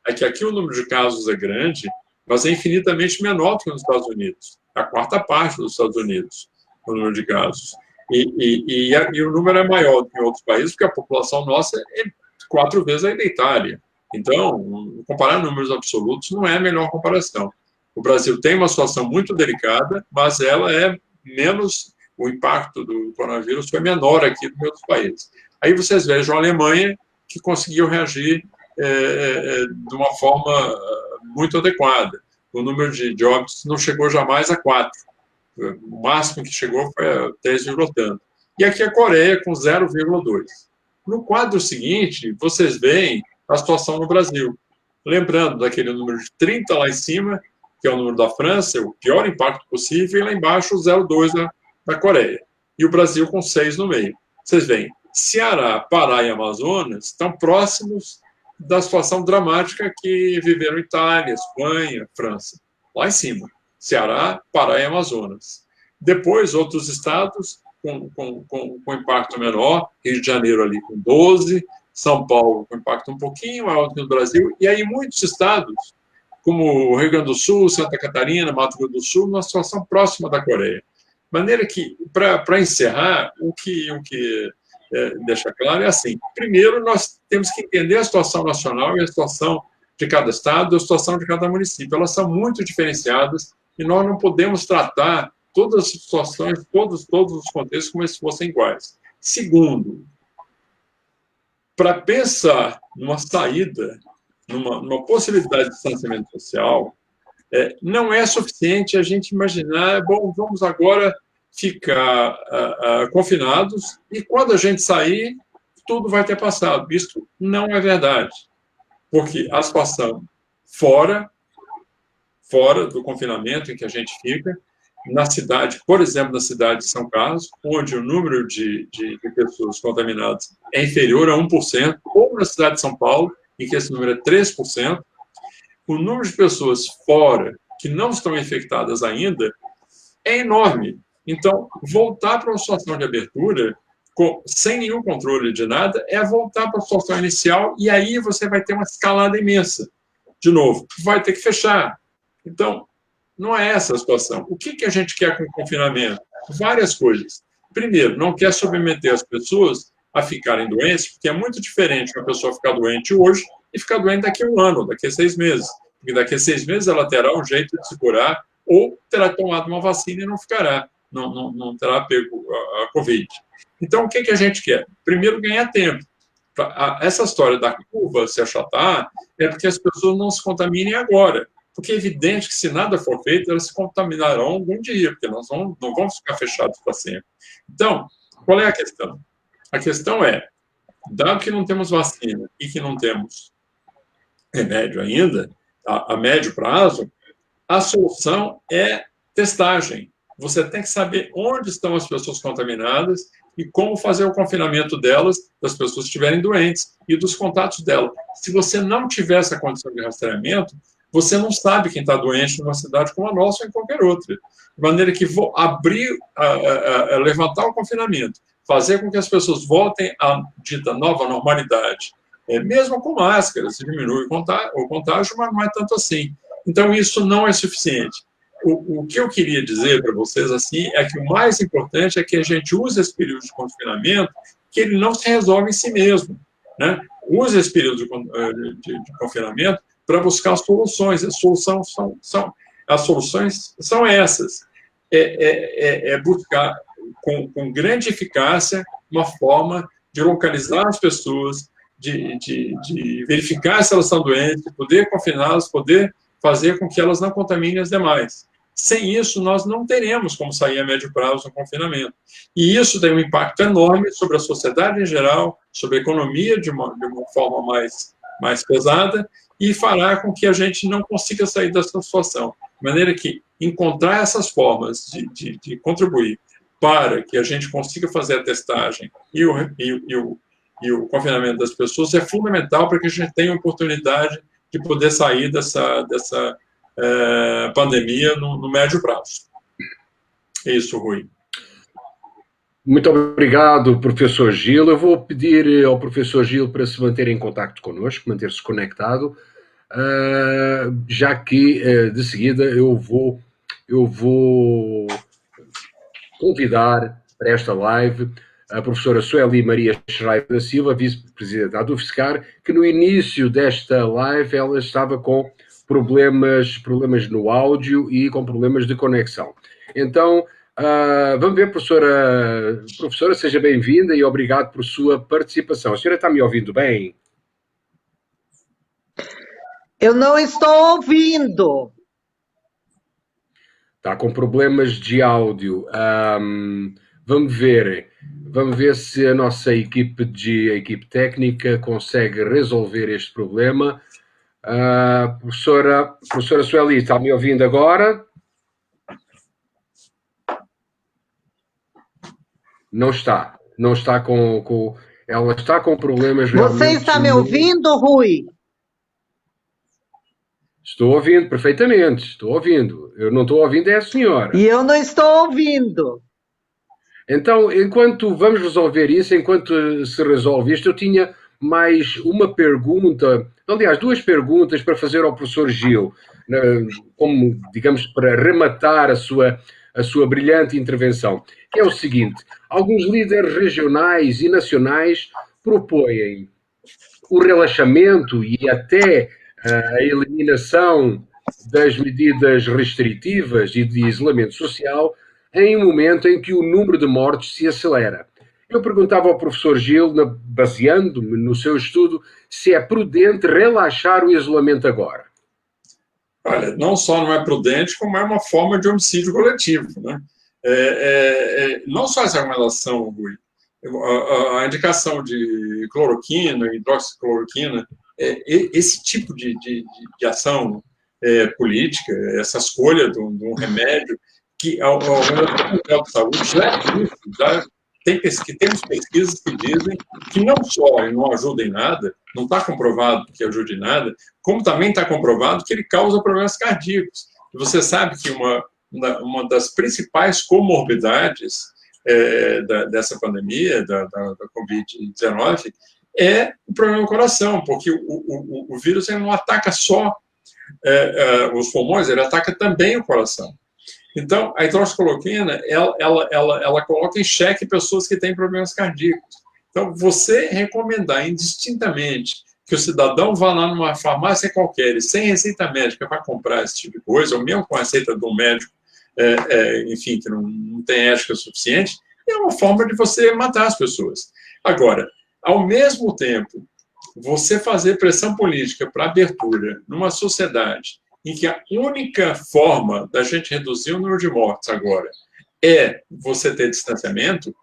É que aqui o número de casos é grande, mas é infinitamente menor do que nos Estados Unidos. É a 4ª parte dos Estados Unidos, o número de casos. E o número é maior do que em outros países, porque a população nossa é 4 vezes a da Itália. Então, comparar números absolutos não é a melhor comparação. O Brasil tem uma situação muito delicada, mas ela é menos, o impacto do coronavírus foi menor aqui do que em outros países. Aí vocês vejam a Alemanha, que conseguiu reagir de uma forma muito adequada. O número de óbitos não chegou jamais a 4. O máximo que chegou foi a 3, tanto. E aqui a Coreia com 0,2. No quadro seguinte, vocês veem a situação no Brasil. Lembrando daquele número de 30 lá em cima, que é o número da França, o pior impacto possível, e lá embaixo o 0,2 da Coreia. E o Brasil com 6 no meio. Vocês veem, Ceará, Pará e Amazonas estão próximos da situação dramática que viveram Itália, Espanha, França. Lá em cima. Ceará, Pará e Amazonas. Depois, outros estados com impacto menor, Rio de Janeiro ali com 12, São Paulo com impacto um pouquinho maior do que no Brasil, e aí muitos estados, como o Rio Grande do Sul, Santa Catarina, Mato Grosso do Sul, numa situação próxima da Coreia. De maneira que, para encerrar, o que deixa claro é assim, primeiro nós temos que entender a situação nacional e a situação de cada estado, a situação de cada município. Elas são muito diferenciadas e nós não podemos tratar todas as situações, todos os contextos como se fossem iguais. Segundo, para pensar numa saída, numa possibilidade de distanciamento social, não é suficiente a gente imaginar, bom, vamos agora ficar confinados e quando a gente sair, tudo vai ter passado. Isso não é verdade, porque a situação fora do confinamento em que a gente fica, na cidade, por exemplo, na cidade de São Carlos, onde o número de pessoas contaminadas é inferior a 1%, ou na cidade de São Paulo, em que esse número é 3%, o número de pessoas fora que não estão infectadas ainda é enorme. Então, voltar para uma situação de abertura, sem nenhum controle de nada, é voltar para a situação inicial, e aí você vai ter uma escalada imensa. De novo, vai ter que fechar. Então, não é essa a situação. O que a gente quer com o confinamento? Várias coisas. Primeiro, não quer submeter as pessoas a ficarem doentes, porque é muito diferente uma pessoa ficar doente hoje e ficar doente daqui a 1 ano, daqui a 6 meses. Porque daqui a 6 meses ela terá um jeito de se curar ou terá tomado uma vacina e não ficará, não terá pego a Covid. Então, o que a gente quer? Primeiro, ganhar tempo. Essa história da curva se achatar é porque as pessoas não se contaminem agora. Porque é evidente que, se nada for feito, elas se contaminarão algum dia, porque nós não vamos ficar fechados para sempre. Então, qual é a questão? A questão é, dado que não temos vacina e que não temos remédio ainda, a médio prazo, a solução é testagem. Você tem que saber onde estão as pessoas contaminadas e como fazer o confinamento delas, das pessoas que estiverem doentes e dos contatos delas. Se você não tiver essa condição de rastreamento, você não sabe quem está doente numa cidade como a nossa ou em qualquer outra. De maneira que levantar o confinamento, fazer com que as pessoas voltem à dita nova normalidade, mesmo com máscara, se diminui o contágio, mas não é tanto assim. Então, isso não é suficiente. O que eu queria dizer para vocês assim é que o mais importante é que a gente use esse período de confinamento, que ele não se resolve em si mesmo, né? Use esse período de confinamento para buscar soluções. As soluções são essas. Buscar com grande eficácia uma forma de localizar as pessoas, de verificar se elas estão doentes, de poder confiná-las, poder fazer com que elas não contaminem as demais. Sem isso, nós não teremos como sair a médio prazo do confinamento. E isso tem um impacto enorme sobre a sociedade em geral, sobre a economia de uma forma mais pesada, e fará com que a gente não consiga sair dessa situação. De maneira que encontrar essas formas de contribuir para que a gente consiga fazer a testagem e o confinamento das pessoas é fundamental para que a gente tenha a oportunidade de poder sair dessa pandemia no médio prazo. É isso, Rui. Muito obrigado, professor Gil. Eu vou pedir ao professor Gil para se manter em contacto connosco, manter-se conectado, já que, de seguida, eu vou convidar para esta live a professora Sueli Maria Schreiber da Silva, vice-presidente da UFSCar, que no início desta live ela estava com problemas no áudio e com problemas de conexão. Então, vamos ver, professora, seja bem-vinda e obrigado por sua participação. A senhora está me ouvindo bem? Eu não estou ouvindo. Está com problemas de áudio. Vamos ver se a nossa equipe técnica consegue resolver este problema. Professora Sueli, está me ouvindo agora? Não está com ela está com problemas realmente. Você está me ouvindo, Rui? Estou ouvindo perfeitamente, estou ouvindo. Eu não estou ouvindo é a senhora. E eu não estou ouvindo. Então, enquanto vamos resolver isso, enquanto se resolve isto, eu tinha mais uma pergunta, aliás, 2 perguntas para fazer ao professor Gil, como, digamos, para rematar a sua brilhante intervenção, que é o seguinte: alguns líderes regionais e nacionais propõem o relaxamento e até a eliminação das medidas restritivas e de isolamento social em um momento em que o número de mortes se acelera. Eu perguntava ao professor Gil, baseando-me no seu estudo, se é prudente relaxar o isolamento agora. Olha, não só não é prudente, como é uma forma de homicídio coletivo, né? Não só essa recomendação, Rui, a indicação de cloroquina, hidroxicloroquina, esse tipo de ação política, essa escolha de um remédio que a Organização Mundial de Saúde já temos pesquisas que dizem que não só ele não ajuda em nada, não está comprovado que ajude em nada, como também está comprovado que ele causa problemas cardíacos. E você sabe que uma das principais comorbidades dessa pandemia, da Covid-19, é o problema do coração, porque o vírus ele não ataca só os pulmões, ele ataca também o coração. Então, a hidroxicloroquina, ela coloca em xeque pessoas que têm problemas cardíacos. Então, você recomendar indistintamente que o cidadão vá lá numa farmácia qualquer e sem receita médica para comprar esse tipo de coisa, ou mesmo com a receita de um médico, enfim, que não tem ética suficiente, é uma forma de você matar as pessoas. Agora, ao mesmo tempo, você fazer pressão política para abertura numa sociedade em que a única forma da gente reduzir o número de mortes agora é você ter distanciamento,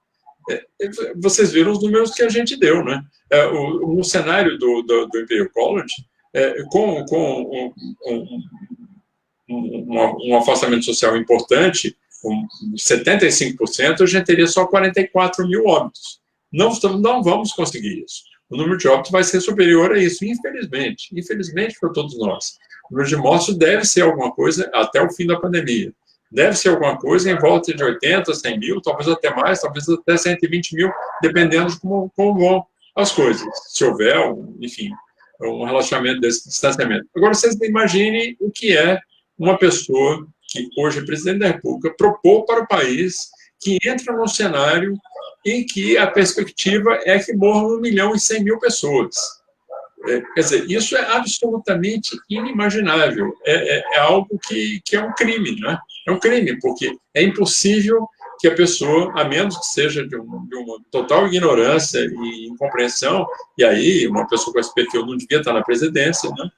vocês viram os números que a gente deu, né? No cenário do Imperial College, com um afastamento social importante, com 75%, a gente teria só 44 mil óbitos. Não vamos conseguir isso. O número de óbitos vai ser superior a isso, infelizmente para todos nós. O número de mortos deve ser alguma coisa até o fim da pandemia. Deve ser alguma coisa em volta de 80, 100 mil, talvez até mais, talvez até 120 mil, dependendo de como vão as coisas. Se houver, enfim, um relaxamento desse distanciamento. Agora, vocês imaginem o que é uma pessoa que hoje é presidente da República propor para o país que entra num cenário em que a perspectiva é que morram 1.100.000 pessoas. Quer dizer, isso é absolutamente inimaginável. É algo que é um crime, né? É um crime, porque é impossível que a pessoa, a menos que seja de uma total ignorância e incompreensão, e aí uma pessoa com esse perfil não devia estar na presidência, né?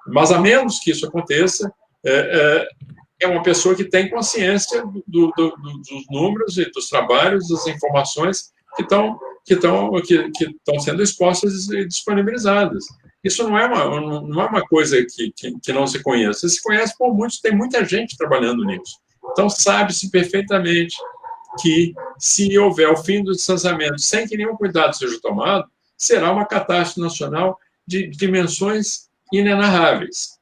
Mas a menos que isso aconteça, é uma pessoa que tem consciência dos números e dos trabalhos, das informações que estão sendo expostas e disponibilizadas. Isso não é uma coisa que não se conhece. Se conhece por muitos, tem muita gente trabalhando nisso. Então, sabe-se perfeitamente que, se houver o fim do distanciamento sem que nenhum cuidado seja tomado, será uma catástrofe nacional de dimensões inenarráveis.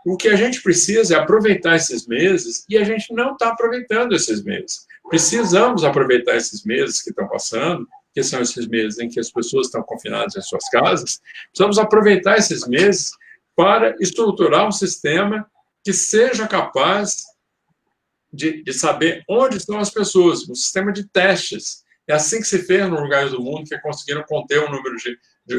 O que a gente precisa é aproveitar esses meses, e a gente não está aproveitando esses meses. Precisamos aproveitar esses meses que estão passando, que são esses meses em que as pessoas estão confinadas em suas casas. Precisamos aproveitar esses meses para estruturar um sistema que seja capaz de saber onde estão as pessoas, um sistema de testes. É assim que se fez nos lugares do mundo que conseguiram conter o número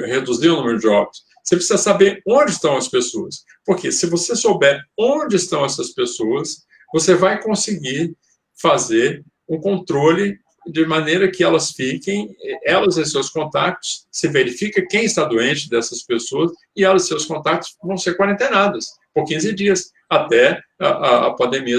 reduzir o número de óbitos. Você precisa saber onde estão as pessoas, porque se você souber onde estão essas pessoas, você vai conseguir fazer um controle de maneira que elas fiquem, elas e seus contatos, se verifica quem está doente dessas pessoas, e elas e seus contatos vão ser quarentenadas por 15 dias, até a pandemia,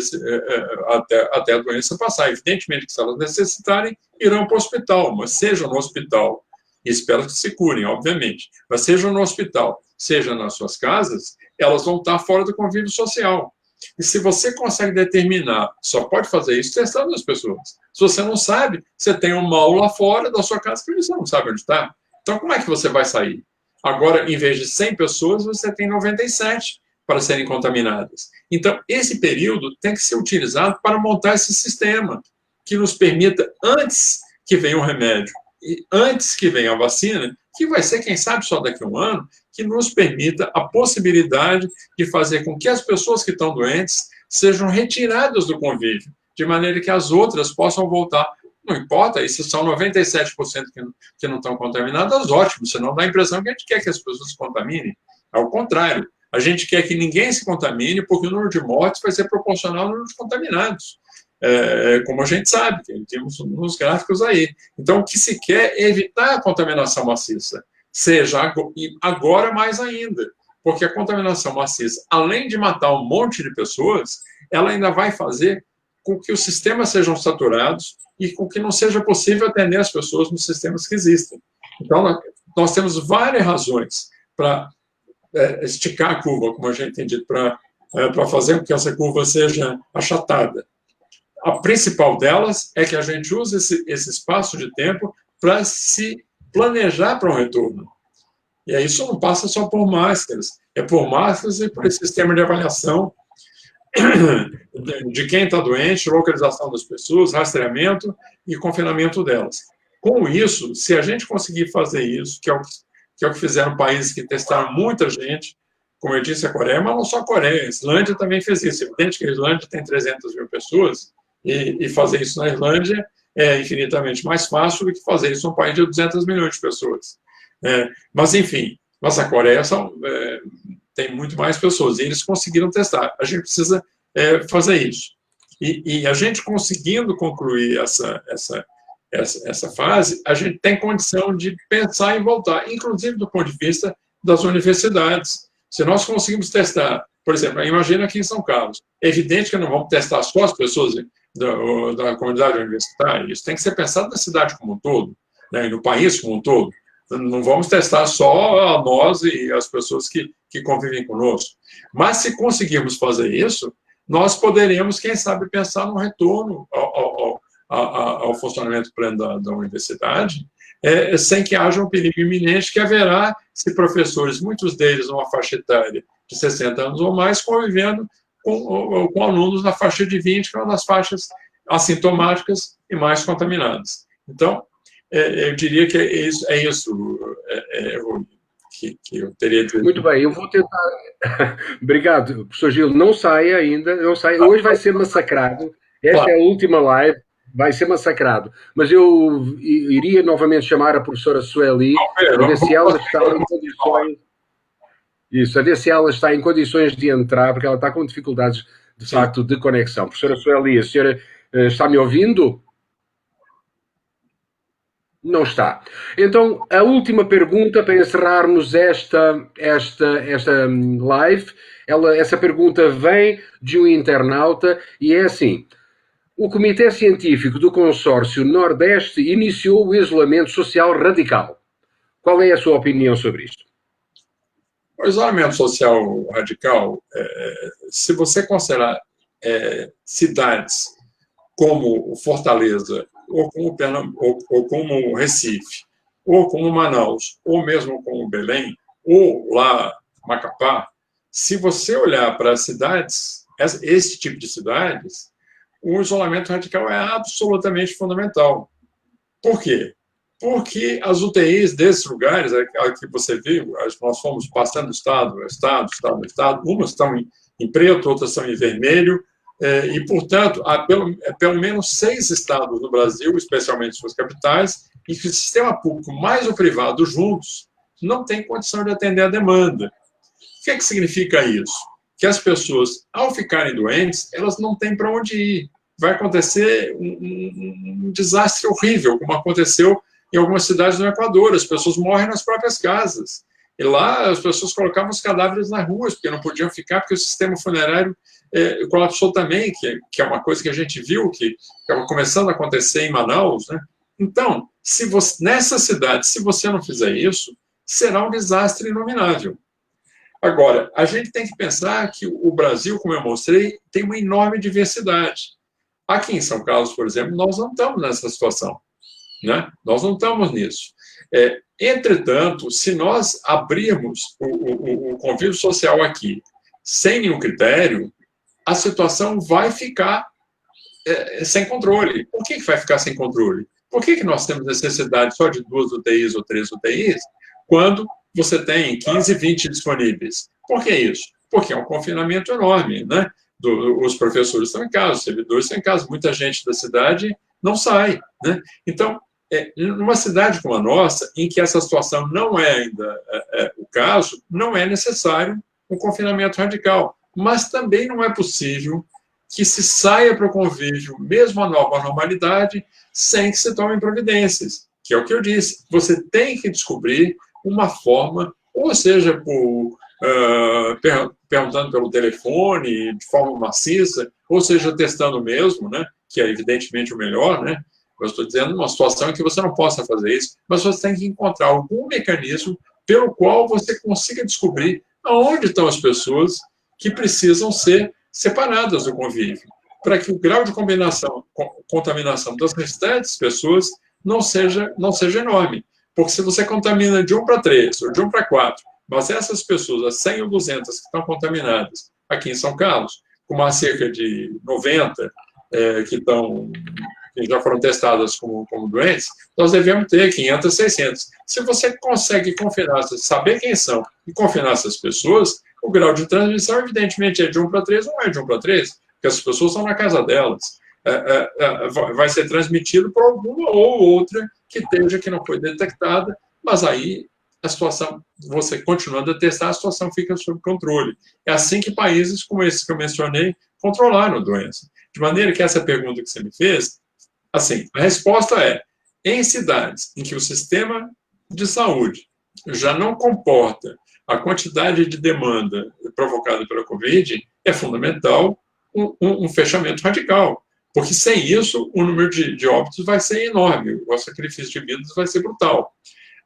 até a doença passar. Evidentemente que, se elas necessitarem, irão para o hospital, mas seja no hospital, e espero que se curem, obviamente, mas seja no hospital, seja nas suas casas, elas vão estar fora do convívio social. E se você consegue determinar, só pode fazer isso testando as pessoas. Se você não sabe, você tem um mal lá fora da sua casa que você não sabe onde está. Então, como é que você vai sair? Agora, em vez de 100 pessoas, você tem 97 para serem contaminadas. Então, esse período tem que ser utilizado para montar esse sistema que nos permita, antes que venha o remédio e antes que venha a vacina, que vai ser, quem sabe, só daqui a um ano, que nos permita a possibilidade de fazer com que as pessoas que estão doentes sejam retiradas do convívio, de maneira que as outras possam voltar. Não importa, e se são 97% que não estão contaminadas, ótimo, senão dá a impressão que a gente quer que as pessoas se contaminem. Ao contrário, a gente quer que ninguém se contamine, porque o número de mortes vai ser proporcional ao número de contaminados. Como a gente sabe, temos nos gráficos aí. Então, o que se quer é evitar a contaminação maciça, seja agora mais ainda, porque a contaminação maciça, além de matar um monte de pessoas, ela ainda vai fazer com que os sistemas sejam saturados e com que não seja possível atender as pessoas nos sistemas que existem. Então, nós temos várias razões para esticar a curva, como a gente tem dito, para fazer com que essa curva seja achatada. A principal delas é que a gente usa esse espaço de tempo para se planejar para um retorno. E aí isso não passa só por máscaras, é por máscaras e por esse sistema de avaliação de quem está doente, localização das pessoas, rastreamento e confinamento delas. Com isso, se a gente conseguir fazer isso, que é o que fizeram países que testaram muita gente, como eu disse, a Coreia, mas não só a Coreia, a Islândia também fez isso. É evidente que a Islândia tem 300 mil pessoas, e fazer isso na Islândia é infinitamente mais fácil do que fazer isso num país de 200 milhões de pessoas. Mas, enfim, mas a Coreia tem muito mais pessoas, e eles conseguiram testar. A gente precisa fazer isso. E a gente conseguindo concluir essa fase, a gente tem condição de pensar em voltar, inclusive do ponto de vista das universidades. Se nós conseguimos testar, por exemplo, imagina aqui em São Carlos, é evidente que não vamos testar só as pessoas da comunidade universitária, isso tem que ser pensado na cidade como um todo, né, e no país como um todo. Não vamos testar só nós e as pessoas que convivem conosco. Mas se conseguirmos fazer isso, nós poderemos, quem sabe, pensar no retorno ao funcionamento pleno da universidade, sem que haja um perigo iminente que haverá se professores, muitos deles numa faixa etária de 60 anos ou mais, convivendo com alunos na faixa de 20, que é uma das faixas assintomáticas e mais contaminadas. Então, eu diria que é isso que eu teria de... Muito bem, eu vou tentar... Obrigado, professor Gil. Não saia ainda, não saia. Hoje vai ser massacrado. Esta é a última live, vai ser massacrado. Mas eu iria novamente chamar a professora Sueli, a ver se ela está em condições... Isso, a ver se ela está em condições de entrar, porque ela está com dificuldades, de facto, de conexão. Professora Sueli, a senhora está me ouvindo? Não está. Então, a última pergunta para encerrarmos esta live, essa pergunta vem de um internauta e é assim: o Comitê Científico do Consórcio Nordeste iniciou o isolamento social radical. Qual é a sua opinião sobre isto? O isolamento social radical, se você considerar cidades como Fortaleza, ou como Recife, ou como Manaus, ou mesmo como Belém, ou lá Macapá, se você olhar para as cidades, esse tipo de cidades, o isolamento radical é absolutamente fundamental. Por quê? Porque as UTIs desses lugares, que você viu, nós fomos passando estado, umas estão em preto, outras estão em vermelho, e, portanto, há pelo menos 6 estados no Brasil, especialmente suas capitais, em que o sistema público mais o privado juntos não tem condição de atender a demanda. O que significa isso? Que as pessoas, ao ficarem doentes, elas não têm para onde ir. Vai acontecer um desastre horrível, como aconteceu em algumas cidades do Equador. As pessoas morrem nas próprias casas. E lá as pessoas colocavam os cadáveres nas ruas, porque não podiam ficar, porque o sistema funerário colapsou também, que é uma coisa que a gente viu, que estava começando a acontecer em Manaus, né? Então, nessa cidade, se você não fizer isso, será um desastre inominável. Agora, a gente tem que pensar que o Brasil, como eu mostrei, tem uma enorme diversidade. Aqui em São Carlos, por exemplo, nós não estamos nessa situação, né? Nós não estamos nisso. Entretanto, se nós abrirmos o convívio social aqui sem nenhum critério, a situação vai ficar sem controle. Por que vai ficar sem controle? Por que nós temos necessidade só de 2 UTIs ou 3 UTIs, quando você tem 15, 20 disponíveis? Por que isso? Porque é um confinamento enorme, né? Os professores estão em casa, os servidores estão em casa, muita gente da cidade não sai, né? Então, numa cidade como a nossa, em que essa situação não é ainda o caso, não é necessário um confinamento radical. Mas também não é possível que se saia para o convívio, mesmo a nova normalidade, sem que se tomem providências, que é o que eu disse. Você tem que descobrir uma forma, ou seja, perguntando pelo telefone, de forma maciça, ou seja, testando mesmo, né, que é evidentemente o melhor, né? Eu estou dizendo uma situação em que você não possa fazer isso, mas você tem que encontrar algum mecanismo pelo qual você consiga descobrir aonde estão as pessoas que precisam ser separadas do convívio. para que o grau de contaminação das restantes pessoas não seja enorme. Porque se você contamina de 1 para 3 ou de 1 para 4, mas essas pessoas, as 100 ou 200 que estão contaminadas aqui em São Carlos, com há cerca de 90 que já foram testadas como doentes, nós devemos ter 500, 600. Se você consegue confinar, saber quem são e confinar essas pessoas, o grau de transmissão, evidentemente, é de 1 para 3, não é de 1 para 3, porque as pessoas estão na casa delas. Vai ser transmitido por alguma ou outra que não foi detectada, mas aí a situação, você continuando a testar, a situação fica sob controle. É assim que países como esses que eu mencionei controlaram a doença. De maneira que essa pergunta que você me fez, assim, a resposta é, em cidades em que o sistema de saúde já não comporta a quantidade de demanda provocada pela Covid, é fundamental um fechamento radical. Porque sem isso, o número de óbitos vai ser enorme, o sacrifício de vidas vai ser brutal.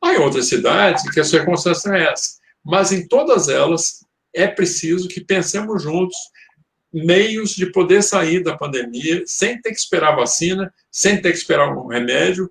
Há outras cidades em que a circunstância é essa, mas em todas elas é preciso que pensemos juntos meios de poder sair da pandemia sem ter que esperar vacina, sem ter que esperar um remédio,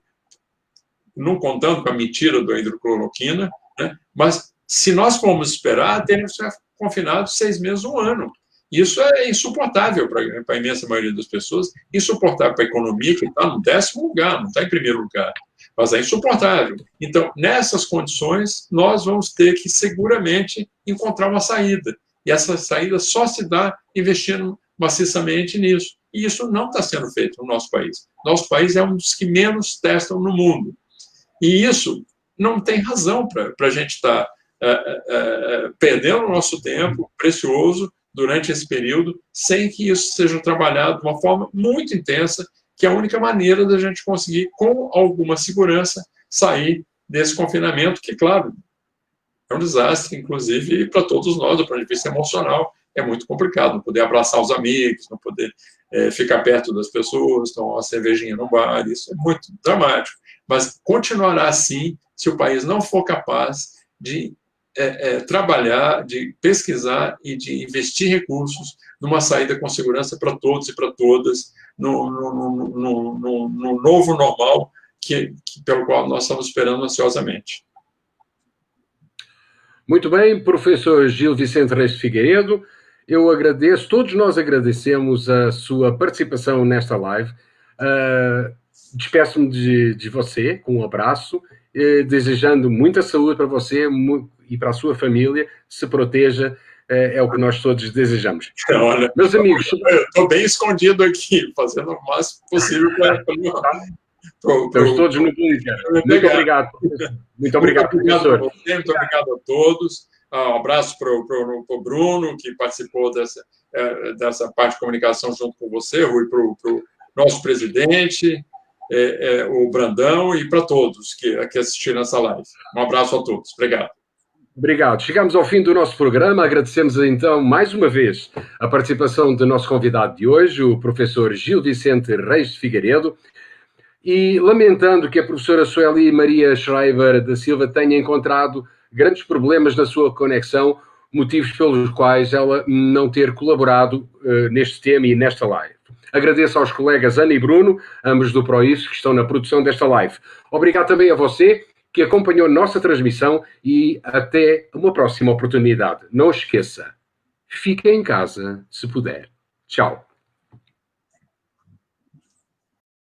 não contando com a mentira da hidrocloroquina, né? Mas se nós formos esperar, teremos que ser confinados 6 meses, 1 ano. Isso é insuportável para a imensa maioria das pessoas, insuportável para a economia, que está no 10º lugar, não está em primeiro lugar, mas é insuportável. Então, nessas condições, nós vamos ter que, seguramente, encontrar uma saída. E essa saída só se dá investindo maciçamente nisso. E isso não está sendo feito no nosso país. Nosso país é um dos que menos testam no mundo. E isso não tem razão para a gente estar perdendo o nosso tempo precioso durante esse período, sem que isso seja trabalhado de uma forma muito intensa, que é a única maneira da gente conseguir, com alguma segurança, sair desse confinamento, que, claro, é um desastre, inclusive, para todos nós, do ponto de vista emocional, é muito complicado, não poder abraçar os amigos, não poder ficar perto das pessoas, tomar uma cervejinha no bar, isso é muito dramático. Mas continuará assim se o país não for capaz de trabalhar, de pesquisar e de investir recursos numa saída com segurança para todos e para todas, no novo normal pelo qual nós estamos esperando ansiosamente. Muito bem, professor Gil Vicente Reis de Figueiredo, eu agradeço, todos nós agradecemos a sua participação nesta live. Despeço-me de você com um abraço, desejando muita saúde para você e para a sua família, se proteja, é o que nós todos desejamos. Olha, meus amigos, eu estou bem escondido aqui, fazendo o máximo possível para... Estamos todos no Twitter. Muito obrigado. Muito obrigado, professor. A você, muito obrigado a todos. Um abraço para o Bruno, que participou dessa parte de comunicação junto com você, Rui, para o nosso presidente, o Brandão, e para todos que assistiram essa live. Um abraço a todos. Obrigado. Obrigado. Chegamos ao fim do nosso programa. Agradecemos, então, mais uma vez, a participação do nosso convidado de hoje, o professor Gil Vicente Reis de Figueiredo, e lamentando que a professora Sueli Maria Schreiber da Silva tenha encontrado grandes problemas na sua conexão, motivos pelos quais ela não ter colaborado neste tema e nesta live. Agradeço aos colegas Ana e Bruno, ambos do ProIFS, que estão na produção desta live. Obrigado também a você que acompanhou nossa transmissão e até uma próxima oportunidade. Não esqueça, fique em casa se puder. Tchau.